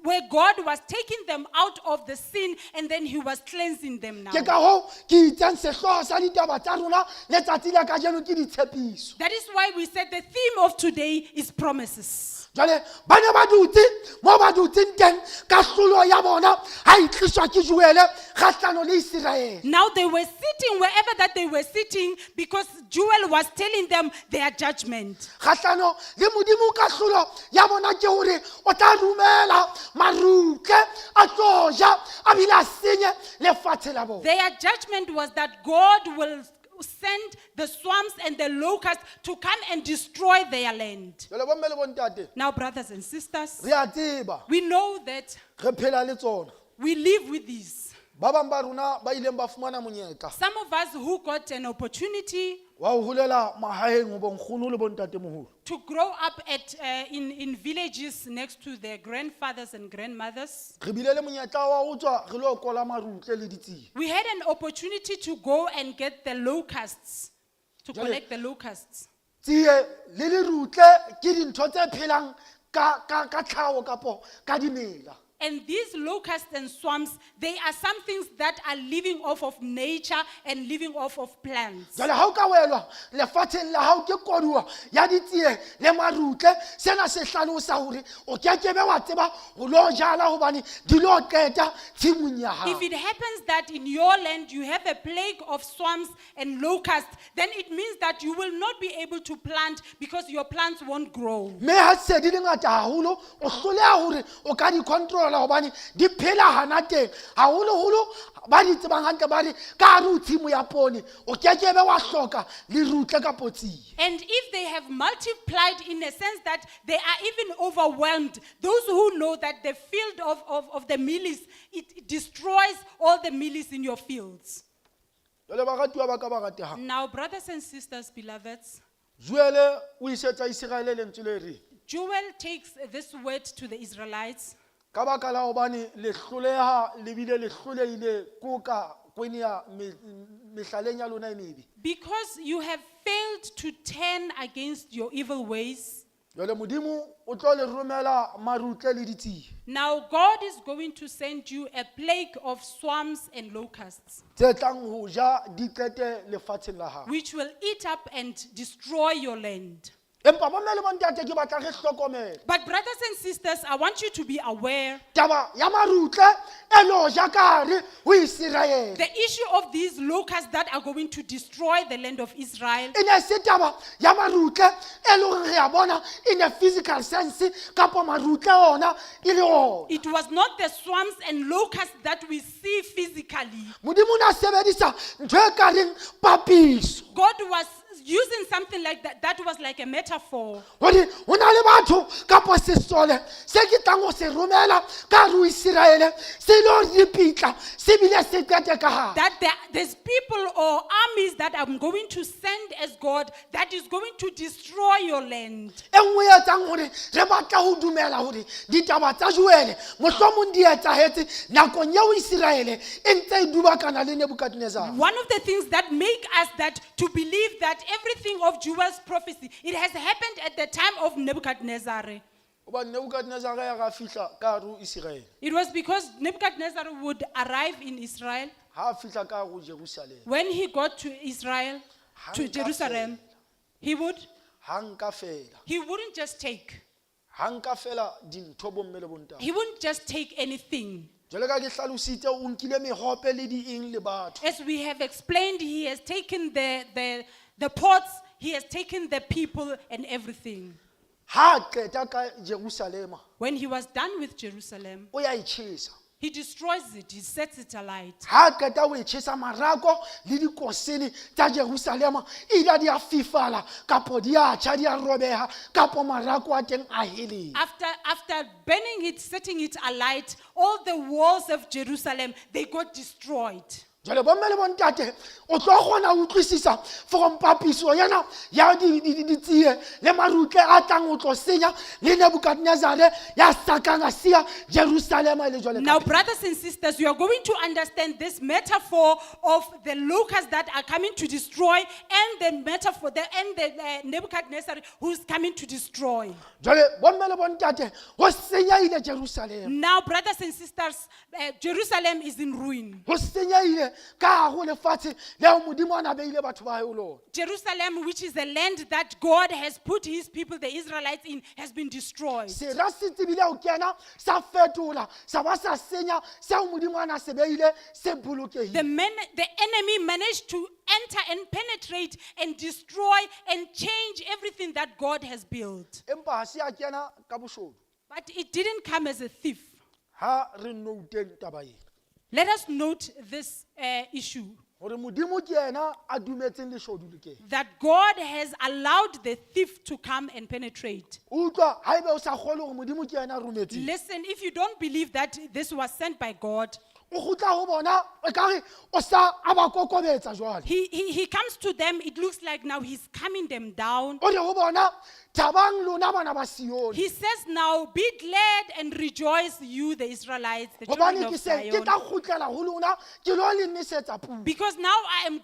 where God was taking them out of the sin and then he was cleansing them now. Ke ka hoo ke itseng sehloho sa ditaba tsa rona letsatsi la kajeno ke ditshepiso. That is why we said the theme of today is promises. Jale ba ne ba dutse mo ba dutseng teng kahlolo ya bona ha e tliswa ke Joele kgahlano le Israel. Now they were sitting wherever that they were sitting because Joel was telling them their judgment. Kgahlano le modimo kahlolo ya bona ke hore o tla rumela marutle a tlo ja a bile a senye lefatshe la bona. Their judgment was that God will send the swarms and the locusts to come and destroy their land. Jale bomme le bontate Now, brothers and sisters, re a tseba we know that re phela le tsona. we live with these. Ba bang ba rona ba ileng ba fumana monyetla Some of us who got an opportunity wa ho hulela mahaheng ho bonkgono le bontatemoholo. to grow up in villages next to their grandfathers and grandmothers, Re bile le monyetla wa ho tswa re lo kola marutle le ditsie. we had an opportunity to go and get the locusts, to Jwale- collect the locusts. Tsie le lerutle ke dintho tse phelang ka tlhaho kapo ka dimela. And these locusts and swarms, they are some things that are living off of nature and living off of plants. Jale ha o ka welwa lefatsheng la hao ke koduwa ya ditsie le marutle sena se hlalosa hore o kekebe wa tseba ho lo jala hobane di lo qeta tshimong ya hao. If it happens that in your land you have a plague of swarms and locusts, then it means that you will not be able to plant because your plants won't grow. Me ha se di le ngata haholo o hloleha hore o ka di controla hobane di phela hana teng haholoholo ba di tsebang hantle ba re ka hare ho tshimo ya poone o kekebe wa hloka lerutle kapo tsie. And if they have multiplied in a sense that they are even overwhelmed, those who know that the field of the mealies, it destroys all the mealies in your fields. Jale baratuwa ba ka ba ratehang. Now, brothers and sisters, beloveds, Joele o isetsa Israele lentswe le reng? Joel takes this word to the Israelites Ka baka la hobane le hloleha le bile le hlolehile ko ka kwene ya mehlaleng ya lona e mebe. because you have failed to turn against your evil ways. Jale modimo o tlo le romela marutle le ditsie Now, God is going to send you a plague of swarms and locusts, tse tlang ho ja di qete lefatsheng la hao. which will eat up and destroy your land. Empa bomme le bontate ke batla re hlokomele. But, brothers and sisters, I want you to be aware Taba ya marutle e lo ja ka hare ho Israel. the issue of these locusts that are going to destroy the land of Israel. E ne se taba ya marutle e lo re a bona in a physical sense kapo marutle ona e le ona. It was not the swarms and locusts that we see physically. Modimo na sebedisa ntho e ka reng papiso. God was using something like that. That was like a metaphor. Hore ho na le batho kapo sesole se ke tlang ho se romela ka hare ho Israel se lo ripitla se bile se qete ka hare. That there's people or armies that I'm going to send as God that is going to destroy your land. E nngwe e etsang hore re batla ho dumela hore ditaba tsa Joele mohlomong di etsahetse nakong eo Israel e ntse e dubakana le Nebukadnezar. One of the things that make us that to believe that everything of Joel's prophecy, it has happened at the time of Nebuchadnezzar. Hobane Nebukadnezar ya ga fihla ka hare ho Israel. It was because Nebuchadnezzar would arrive in Israel. Ha fihla ka hare ho Jerusalem. When he got to Israel, to Hanka Jerusalem, he Hanka fela. wouldn't just take. Hanka fela dintho bomme le bontate. He wouldn't just take anything. Jwale ka ke hlalositse o nkile mehope le di eng le batho. As we have explained, he has taken the pots, he has taken the people and everything. Ha qeta ka Jerusalem When he was done with Jerusalem, o ya itjhesa. he destroys it, he sets it alight. Ha qeta o itjhesa marako le dikosini tsa Jerusalem ila di a fifala kapo di a tjha di a robeha kapo marako a teng a heleng. After burning it, setting it alight, all the walls of Jerusalem, they got destroyed. jwale bomme le bontate o tlo kgona ho utlwisisa from papiso yana ya ditsie le marutle a tlang o tlo senya le Nebukadnezar ya sakang a sia Jerusalem le jwale Now, ka pele. brothers and sisters, you are going to understand this metaphor of the locusts that are coming to destroy, and the metaphor, the Nebuchadnezzar who's coming to destroy. Jwale bomme le bontate ho senyehile Jerusalem. Now, brothers and sisters, Jerusalem is in ruin. Ho senyehile ka hare ho lefatshe leo Modimo a na beile batho ba hae ho lona. Jerusalem, which is the land that God has put his people, the Israelites, in, has been destroyed. Sera se tsebile ho kena sa fetola sa ba sa senya seo Modimo a na se beile se bolokehile. The enemy managed to enter and penetrate and destroy and change everything that God has built. Empa ha se a kena ka boshodu. But it didn't come as a thief. Ha re nouteng taba ena. Let us note this issue, Hore Modimo ke yena a dumetseng leshodu le kena. that God has allowed the thief to come and penetrate. Utlwa haebe o sa kgole hore Modimo ke yena a rometseng. Listen, if you don't believe that this was sent by God, O kgutla ho bona ekare o sa a ba kokobetsa jwale. he comes to them, it looks like now he's calming them down. O re ho bona thabang lona bana ba Sione. He says now, be glad and rejoice, you the Israelites, the children Hobane of ke se ke Zion. tla kgutlela ho lona ke lo le nnesetsa pula. Because now I'm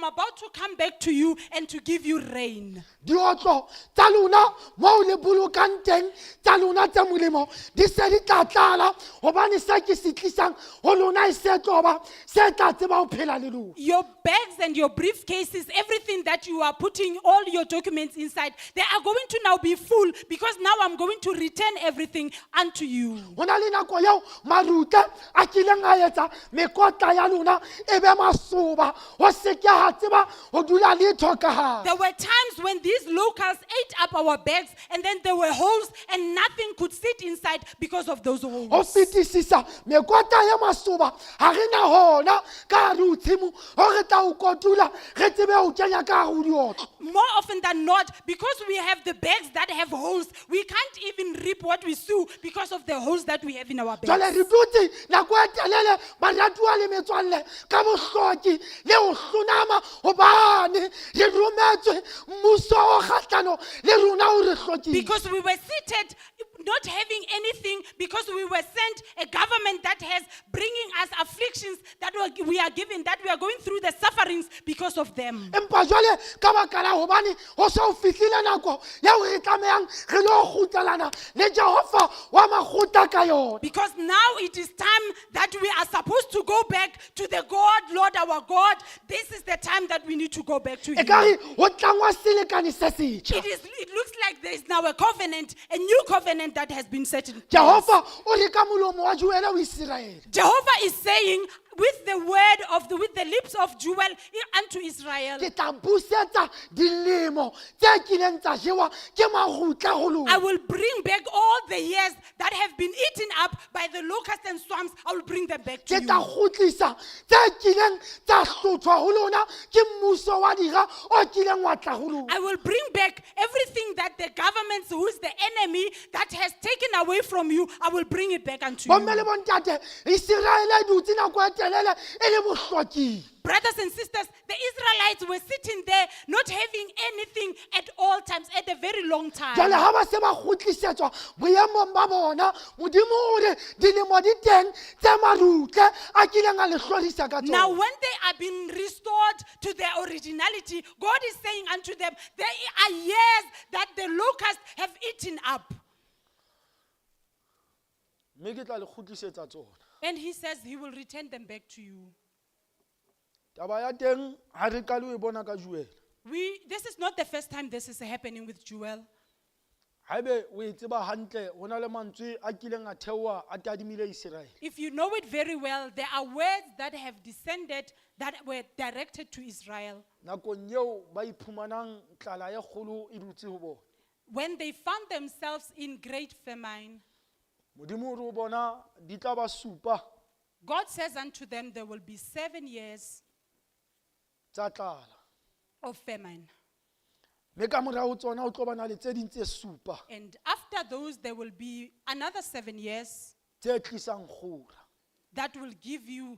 about to come back to you and to give you rain. Diotlo tsa lona mo le bolokang teng tsa lona tsa molemo di se di tla tlala hobane se ke se tlisang ho lona e se tloba se tla tseba ho phela le lona. Your bags and your briefcases, everything that you are putting all your documents inside, they are going to now be full, because now I'm going to return everything unto you. Ho na le nako eo maruta a kileng a etsa mekotla ya lona e be masoba ho se ke ha tseba ho dula letho ka hare. There were times when these locusts ate up our bags, and then there were holes and nothing could sit inside because of those Ho holes. fetisisa mekotla ya masoba ha re na hona ka hare ho tshimo ho re tla o kotula re tsebe ho kenya ka hare ho diotlo. More often than not, because we have the bags that have holes, we can't even reap what we sow because of the holes that we have in our Jwale bags. re dutse nako e telele baratuwa le metswalle ka bohloki le ho hlonama hobane re rometswe mmuso o kgahlano le rona o re hlokile. Because we were seated not having anything, because we were sent a government that has bringing us afflictions that we are given, that we are going through the sufferings because of them. Empa jwale ka baka la hobane ho se ho fihlile nako ya hore re tlamehang re lo kgutlelana le Jehova wa makgotla ka yona. Because now it is time that we are supposed to go back to the God, Lord our God. This is the time that we need to go back to Him. Ekare ho tlangwa selekane se setjha. It looks like there is now a covenant, a new covenant that has been set in place. Jehova o re ka molomo wa Joel o Israel. Jehovah is saying with the word with the lips of Joel unto Israel, Ke tla busetsa dilemo tse kileng tsa jewa ke magutla ho lona. I will bring back all the years that have been eaten up by the locusts and swarms. I will bring them back to Ke tla you. kgutlisa tse kileng tsa hlothwa ho lona ke mmuso wa dira o kileng wa tla ho lona. I will bring back everything that the governments, who is the enemy, that has taken away from you. I will bring it back unto Bomme le you. bontate Israel e dutse nako e telele e le bohlokile. Brothers and sisters, the Israelites were sitting there not having anything at all times, at a very long Jwale time. ha ba se ba kgutlisetswa boemong ba bona Modimo o re dilemo di teng tse marutle a kileng a le hlorisa ka Now, tsona. when they are being restored to their originality, God is saying unto them, there are years that the locusts have eaten up. Mme ke tla le kgutlisetsa tsona. And He says He will return them back to you. Taba ya teng ha re qale ho e bona ka Joel. This is not the first time this is happening with Joel. Haebe o e tseba hantle ho na le mantswe a kileng a theoha a tadimile Israel. If you know it very well, there are words that have descended that were directed to Israel. Nakong eo ba iphumanang tlala e kgolo e dutse ho bona. When they found themselves in great famine, Modimo o re ho bona di tla ba supa God says unto them, there will be 7 years tsa tlala. of famine. Mme ka morao tsona o tlo bana le tse ding tse supa And after those, there will be another 7 years tse tlisang kgora. that will give you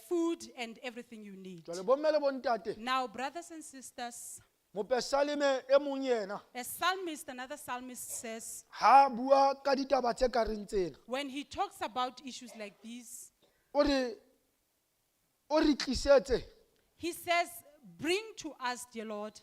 food and everything you need. jwale bomme le bontate Now, brothers and sisters, mopesaleme e mong yena a psalmist, another psalmist says, ha bua ka ditaba tse ka reng tsena when he talks about issues like these, o re tlisetse he says, bring to us, dear Lord,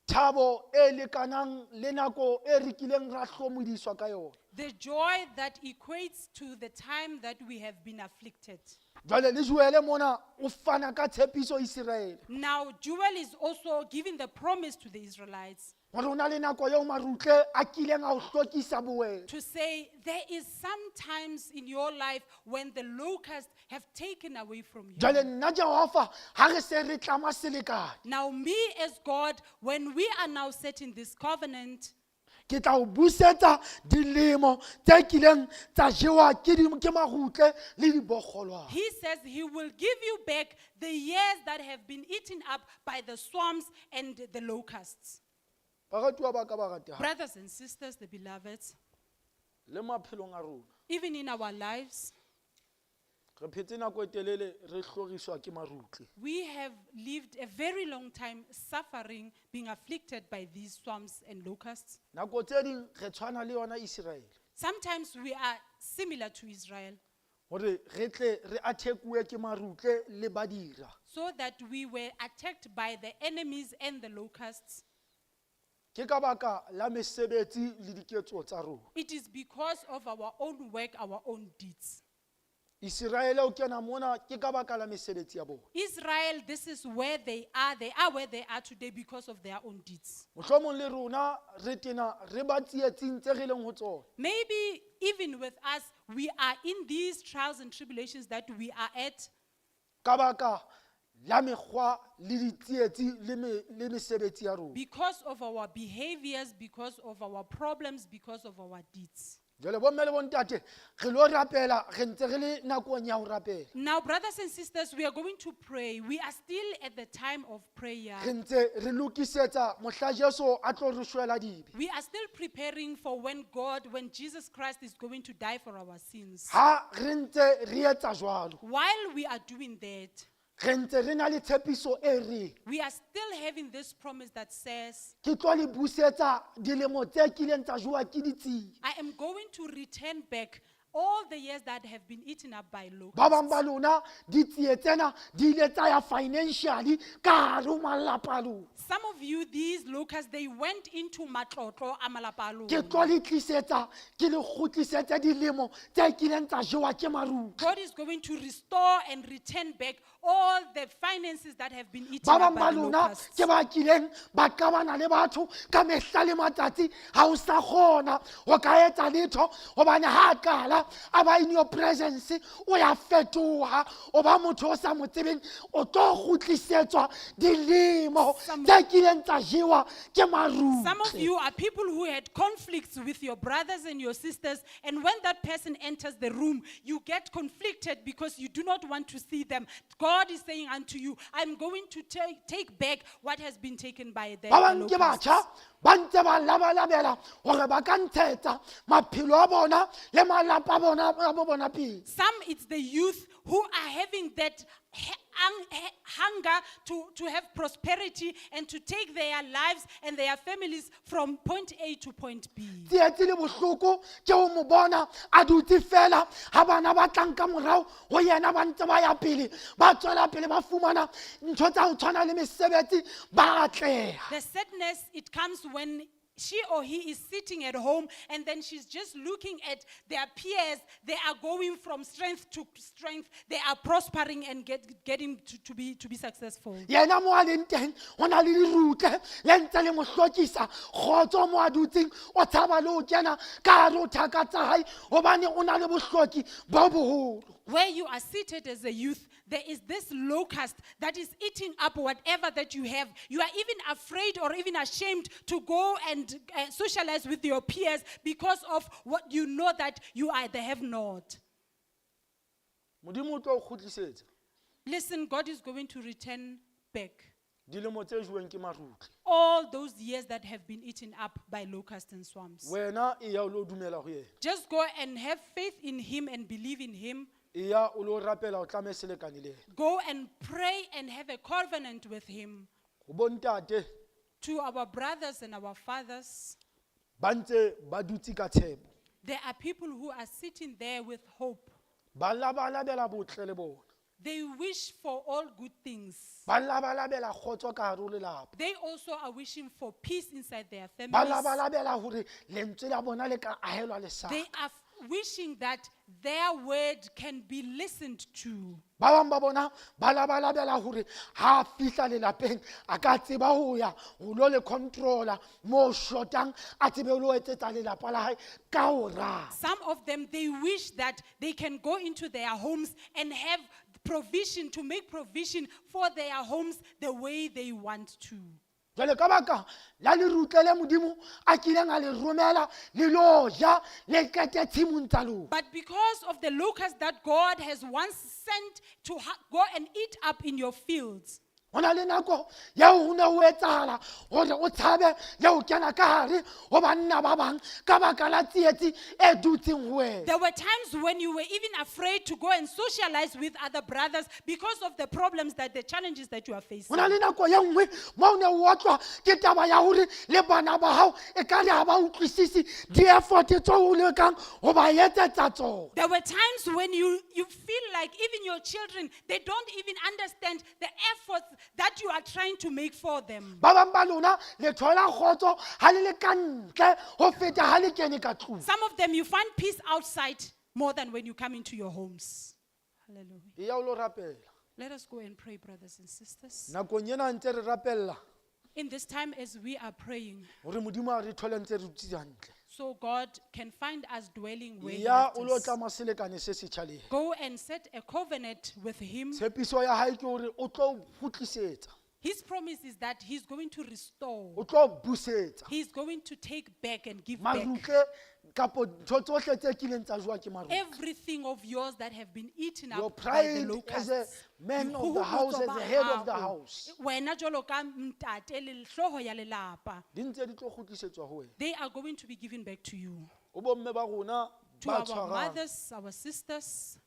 thabo e lekanang le nako e re kileng ra hlomodiswa ka yona the joy that equates to the time that we have been afflicted. jwale le Joele mona o fana ka tshepiso Israele Now, Joel is also giving the promise to the Israelites gore o na le nako eo marutle a kileng a o hlokisa bowena to say, there is some times in your life when the locusts have taken away from you. jwale nna Jehova ha re se re tlama selekane Now, me as God, when we are now setting this covenant, ke tla o busetsa dilemo tse kileng tsa jewa ke marutle le dibogolwana he says he will give you back the years that have been eaten up by the swarms and the locusts. baratuwa ba ka ba rate ha Brothers and sisters, the beloveds, le maphelong a rona even in our lives, re phetse nako e telele re hloriswa ke marutle we have lived a very long time suffering, being afflicted by these swarms and locusts. nako tse ding re tshwana le yona Israele Sometimes we are similar to Israel, gore re tle re athekuwe ke marutle le badira so that we were attacked by the enemies and the locusts. ke ka baka la mesebetsi le diketso tsa rona It is because of our own work, our own deeds. Israele o kena mona ke ka baka la mesebetsi ya bona Israel, this is where they are. They are where they are today because of their own deeds. mohlomong le rona re tena re ba tsietsing tse re leng ho tsona Maybe even with us, we are in these trials and tribulations that we are at ka baka la mekgwa le ditsietsi le mesebetsi ya rona because of our behaviors, because of our problems, because of our deeds. jwale bomme le bontate re lo rapela re ntse re le nakong ya ho rapela Now, brothers and sisters, we are going to pray. We are still at the time of prayer. re ntse re lokisetsa mohla Jesu a tlo re shwela dibe We are still preparing for when Jesus Christ is going to die for our sins. ha re ntse re etsa jwalo While we are doing that, re ntse re na le tshepiso e reng we are still having this promise that says, ke tlo le busetsa dilemo tse kileng tsa jowa ke ditsi I am going to return back all the years that have been eaten up by ba bang locusts. ba lona ditsie tsena di ile tsa ya financially ka hare ho malapa a lona Some of you, these locusts, they went into matlotlo a malapa a ke lona. tlo le tlisetsa ke le kgutlisetse dilemo tse kileng tsa jewa ke marutle God is going to restore and return back all the finances that have been eaten ba up bang ba by the lona locusts. ke ba kileng ba qabana le batho ka mehla le matsatsi ha o sa kgona ho ka etsa letho hobane ha a qala a ba in your presence o ya fetoha o ba motho o sa mo tsebeng o tlo kgutlisetswa dilemo tse kileng tsa jewa ke Some of marutle you are people who had conflicts with your brothers and your sisters, and when that person enters the room, you get conflicted because you do not want to see them. God is saying unto you, I'm going to take back what has been taken by the ba bang ke locusts. batjha ba ntse ba labalabela gore ba ka ntshetsa maphelo a bona le malapa a bona pele Some, it's the youth who are having that hunger to have prosperity and to take their lives and their families from point A to point B. tsietsi le bohloko ke ho mo bona a dutse fela ha bana ba tlang ka morao ho yena ba ntse ba ya pele ba tswela pele ba fumana ntho tsa ho tshwana le mesebetsi ba atleha The sadness, it comes when she or he is sitting at home and then she's just looking at their peers. They are going from strength to strength. They are prospering and getting to be successful. yena mo a leng teng ho na le dirutle le ntse le mo hlokisa kgotso mo a dutseng o tshaba le ho kena ka hare ho thaka tsa hae hobane o na le bohloki bo boholo Where you are seated as a youth, there is this locust that is eating up whatever that you have. You are even afraid or even ashamed to go and socialize with your peers because of what you know that you are the have-not. modimo o tlo o kgutlisetsa Listen, God is going to return back dilemo tse joweng ke marutle all those years that have been eaten up by locusts and swarms. wena e ya o lo dumela ho yena Just go and have faith in Him and believe in Him. e ya o lo rapela o tlame selekane le ena. Go and pray and have a covenant with him. Go bontate To our brothers and our fathers, ba ntse ba dutse ka tshepo, there are people who are sitting there with hope. ba labalabela botle le bona, They wish for all good things. ba labalabela kgotso ka hare ho lelapa, They also are wishing for peace inside their ba families. labalabela hore lentswe la bona le ka ahelwa lesaka. They are wishing that their word can be listened to. Ba bang ba bona ba labalabela hore ha a fihla lelapeng a ka tseba ho ya ho lo le controller mo shotang a tsebe ho lo etsetsa lelapa la hae ka ho rata. Some of them, they wish that they can go into their homes and have provision, to make provision for their homes the way they want to. Jwale ka baka la le rutlele modimo a kileng a le romela le lo ja le kete tshimong tsa lona. But because of the locusts that God has once sent to go and eat up in your fields, Ho na le nako ya ho ne ho etsahala hore o tshabe le ho kena ka hare ho banna ba bang ka baka la tsietsi e dutseng ho wena. there were times when you were even afraid to go and socialize with other brothers because of the problems, that the challenges that you are facing. Ho na le nako ya nngwe mo o ne o otlwa ke taba ya hore le bana ba hao e ka re ha ba utlwisisi di-effort tseo o lekang ho ba etsetsa tsona. There were times when you feel like even your children, they don't even understand the efforts that you are trying to make for them. Ba bang ba lona le thola kgotso ha le le ka ntle ho feta ha le kene ka tlung. Some of them, you find peace outside more than when you come into your homes. Hallelujah. E ya o lo rapela. Let us go and pray, brothers and sisters. Nakong ena ntse re rapella In this time, as we are praying, hore modimo a re thole ntse re dutse hantle. so God can find us dwelling where He Ya left o lo us. tlama selekane se setjha le yena. Go and set a covenant with Him. Tshepiso ya hae ke hore o tlo kgutlisetsa, His promise is that He's going to restore. o tlo busetsa He's going to take back and give back marutle kapo ntho tsohle tse kileng tsa jowa ke marutle. everything of yours that have been eaten Your up by the pride as locusts. a man of the house, as the head of the house. Wena jwalo ka ntate le hlooho ya lelapa, Di ntse di tlo kgutlisetswa ho wena. they are going to be given back to you. O bomme ba rona To ba our tshwarang mothers, our sisters,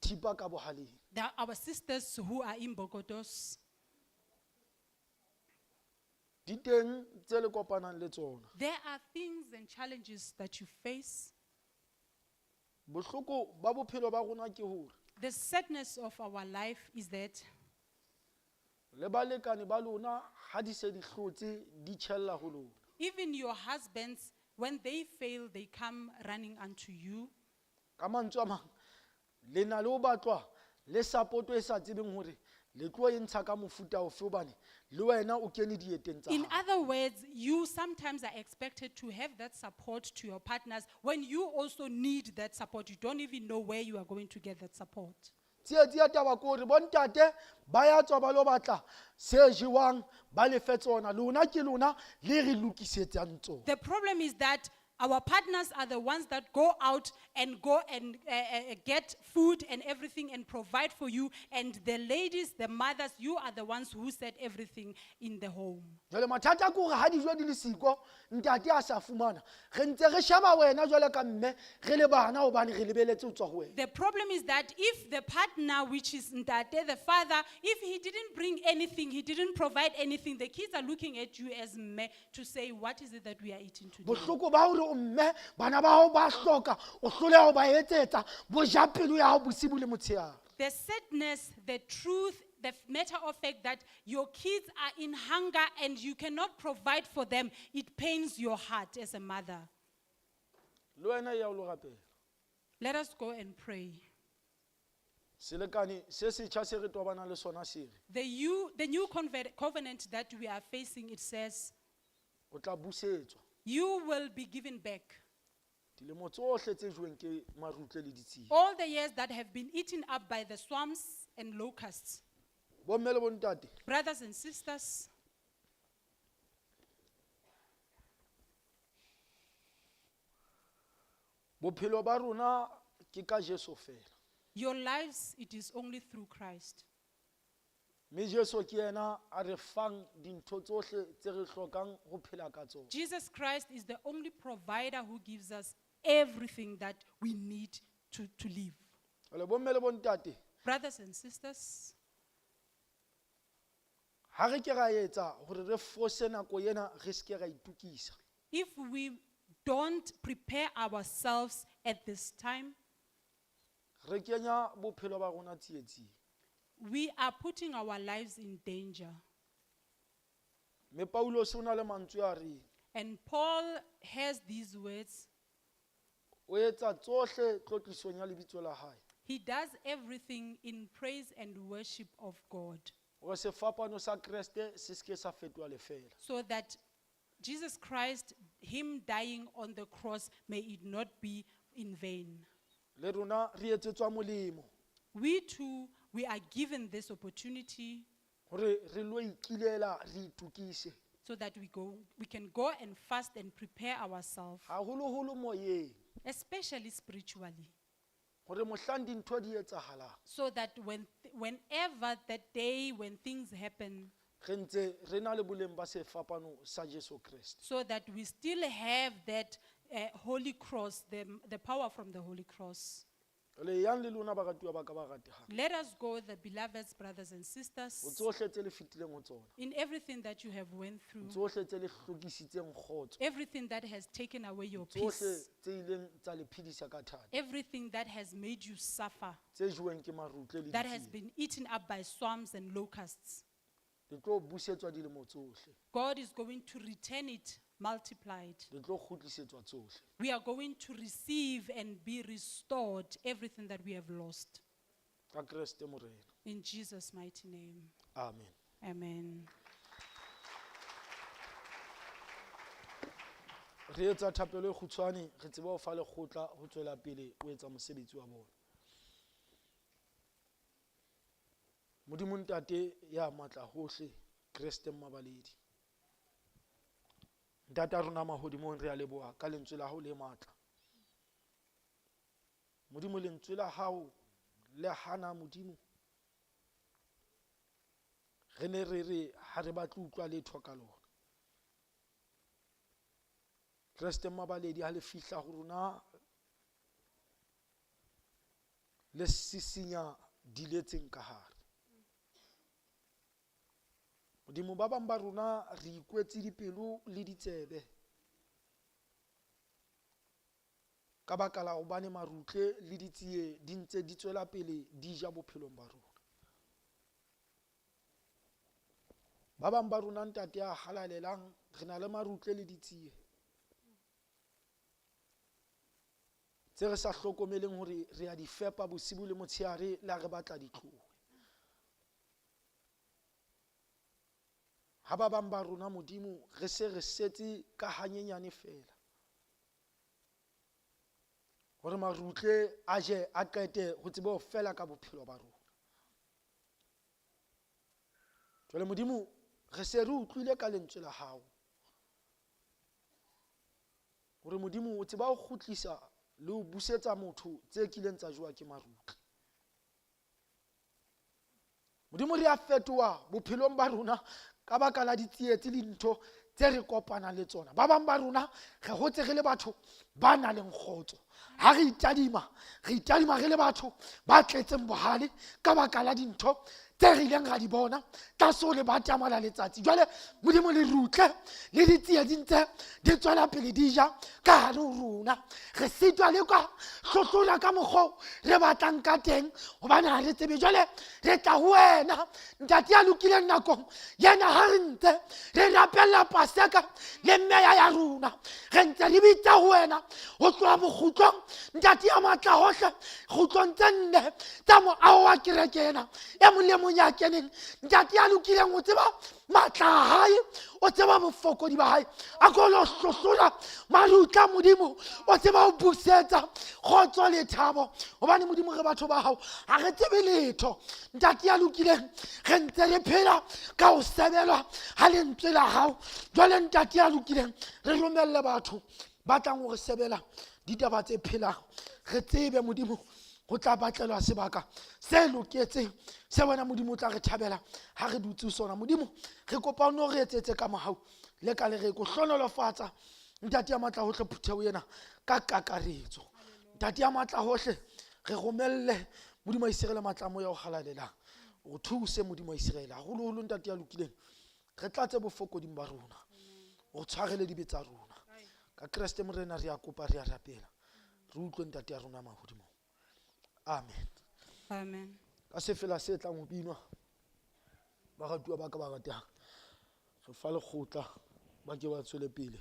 thipa ka bohaleng. our sisters who are in Bogodos, Di teng tse le kopanang le tsona. there are things and challenges that you face. Bohloko ba bophelo ba rona ke hore The sadness of our life is that le balekane ba lona ha di se di hlotse di tjhella ho lona. even your husbands, when they fail, they come running unto you. Ka mantswe a mang, le na le ho batlwa le support e sa tsebeng hore le tlo e ntsha ka mofuta ofe hobane le wena o kene dieteng tsa In hao. other words, you sometimes are expected to have that support to your partners when you also need that support. You don't even know where you are going to get that support. Tsietsi ya taba ke hore bontate ba ya tswa ba lo batla se jewang ba lefe tsona, lona ke lona le re lokisetsang tsona. The problem is that our partners are the ones that go out and get food and everything and provide for you. And the ladies, the mothers, you are the ones who set everything in the home. Jwale mathata ke hore ha dijo di le siko ntate a sa fumana re ntse re sheba wena jwale ka mme re le bana hobane re lebeletse ho tswa ho wena. The problem is that if the partner, which is Ntate, the father, if he didn't bring anything, he didn't provide anything, the kids are looking at you as mme to say, what is it that we are eating today? Bohloko ba hore o mme bana ba hao ba hloka o hloleha ho ba etsetsa bo ja pelo ya hao bosibu le motshehare. The sadness, the truth, the matter of fact that your kids are in hunger and you cannot provide for them, it pains your heart as a mother. Le wena ya o lo rapela. Let us go and pray. Selekane se setjha se re tobana le sona se re The new covenant that we are facing, it says, o tla busetswa you will be given back. dilemo tsohle tse jweng ke marutle le ditshila. All the years that have been eaten up by the swamps and locusts. Bomme le bontate, Brothers and sisters, bophelo ba rona ke ka Jesu fela. your lives, it is only through Christ. Mme Jesu ke yena a re fang dintho tsohle tse re hlokang ho phela ka tsona. Jesus Christ is the only provider who gives us everything that we need to live. Jwale bomme le bontate, Brothers and sisters, ha re ke ra etsa hore re fose nako ena re se ke ra itukisa. if we don't prepare ourselves at this time, Re kenya bophelo ba rona tsietsing. we are putting our lives in danger. Me Paulos o na le mantswe a reng, And Paul has these words. o etsa tsohle tlotlisong ya lebitso la hae. He does everything in praise and worship of God, Hore sefapano sa Kriste se ke sa fetoha lefela. so that Jesus Christ, him dying on the cross, may it not be in vain. Le rona re etsetswa molemo We too, we are given this opportunity hore re lo ikilela re itukise. so that we can go and fast and prepare ourselves, Haholoholo moyeng especially spiritually, hore mohlang dintho di etsahalang so that whenever that day when things happen, re ntse re na le boleng ba sefapano sa Jesu Kriste. so that we still have that holy cross, the power from the holy cross. Le yang le lona ba ratuwa ba ka ba ratehang. Let us go, the beloved brothers and O sisters, tsohle tse le fetileng ho tsona. in everything that you have went O through, tsohle tse le hlokisitseng kgotso. everything that has taken away your Tsohle peace, tse ileng tsa le phedisa ka thata. everything that has made you suffer, Tse jeweng ke marutle le that has ditsie. been eaten up by swarms and locusts. Le tlo busetswa dilemo tsohle. God is going to return it multiplied. Le tlo kgutlisetswa tsohle. We are going to receive and be restored everything that we have lost. Ka Kriste morena. In Jesus' mighty name. Amen. Amen. Re etsa thapelo e kgutshwane re tseba ho fa lekgotla ho tswela pele o etsa mosebetsi wa bona. Modimo ntate ya matla hohle, Kriste Mmabaledi. Ntate a rona mahodimong re a leboha ka lentswe la hao le matla. Modimo lentswe la hao le hana Modimo. Re ne re ha re batle utlwa letho ka lona. Kriste Mmabaledi ha le fihla ho rona le sisinya diletseng ka hare. Modimo ba bang ba rona re ikwetse dipelo le ditsebe ka baka la hobane marutle le ditsie di ntse di tswela pele di ja bophelong ba rona. Ba bang ba rona ntate a halalelang re na le marutle le ditsie tse re sa hlokomeleng hore re a di fepa bosibu le motshehare la re batla di tlohe. Ha ba bang ba rona Modimo re se re setse ka hanyenyane fela hore marutle a je a qete ho tsebe ho fela ka bophelo ba rona. Jwale Modimo re se re utlwile ka lentswe la hao hore Modimo o tseba ho kgutlisa le ho busetsa motho tse kileng tsa jowa ke marutle. Modimo re a fetoha bophelong ba rona ka baka la ditsietsi le dintho tse re kopana le tsona. Ba bang ba rona re hotse re le batho ba nang le kgotso. Ha re itadima re le batho ba tletseng bohale ka baka la dintho tse re ileng ra di bona taso le ba tamala letsatsi. Jwale Modimo le rutle le ditsietsi ntse di tswela pele di ja ka hare ho rona. Re sitwa le ka hlotlola ka mokgwa re batlang ka teng hobane ha re tsebe. Jwale re tla ho wena ntate ya lokileng nakong yena ha re ntse re rapella paseka le meya ya rona. Re ntse re bitsa ho wena ho tloha bokgutlong ntate ya matla hohle kgutlong tse nne tsa moaho wa kereke ena e mong le mong ya keneng. Ntate ya lokileng o tseba matla a hae, o tseba bofokodi ba hae, a ko lo hloslola marutla Modimo, o tseba ho busetsa kgotso le thabo hobane Modimo re batho ba hao ha re tsebe letho. Ntate ya lokileng re ntse re phela ka ho sebelwa ha lentswe la hao. Jwale ntate ya lokileng re romelle batho ba tlang ho re sebela ditaba tse phelang. Re tsebe Modimo go tla batlelwa sebaka se loketseng se wena Modimo o tla re thabela ha re dutse sona. Modimo re kopa o no re etsetse ka mohau le ka le re go hlonolofatsa ntate ya matla hohle phutheo ena ka kakaretso. Ntate ya matla hohle Re romelle Modimo a Israele matlamo ya go galalelang. Go thuse Modimo a Israele. Haholoholo ntate ya lokileng. Re tlatse bofokoding ba rona. Go tshwarele dibe tsa rona. Ka Kriste Morena re a kopa re a rapela. Re utlwe ntate ya rona mahodimo. Amen. Amen. Ka se fela se tlang ho binwa. Ba ratuwa ba ka ba ratang. Re fa lekgotla ba ke ba tswele pele.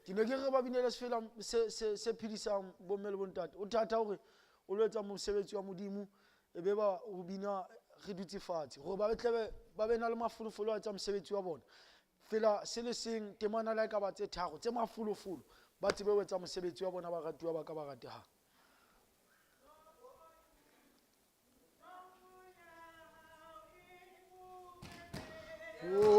Ke ne ke re ba binele sefela se phedisang bomme le bontate. O thata hore o lo etsa mosebetsi wa Modimo e be ba o bina re dutse fatshe gore ba tle ba be na le mafolofolo a etsa mosebetsi wa bona. Fela se le seng temana la ka ba tse tharo tse mafolofolo ba tsebe ho etsa mosebetsi wa bona ba ratuwa ba ka ba ratehang. Oh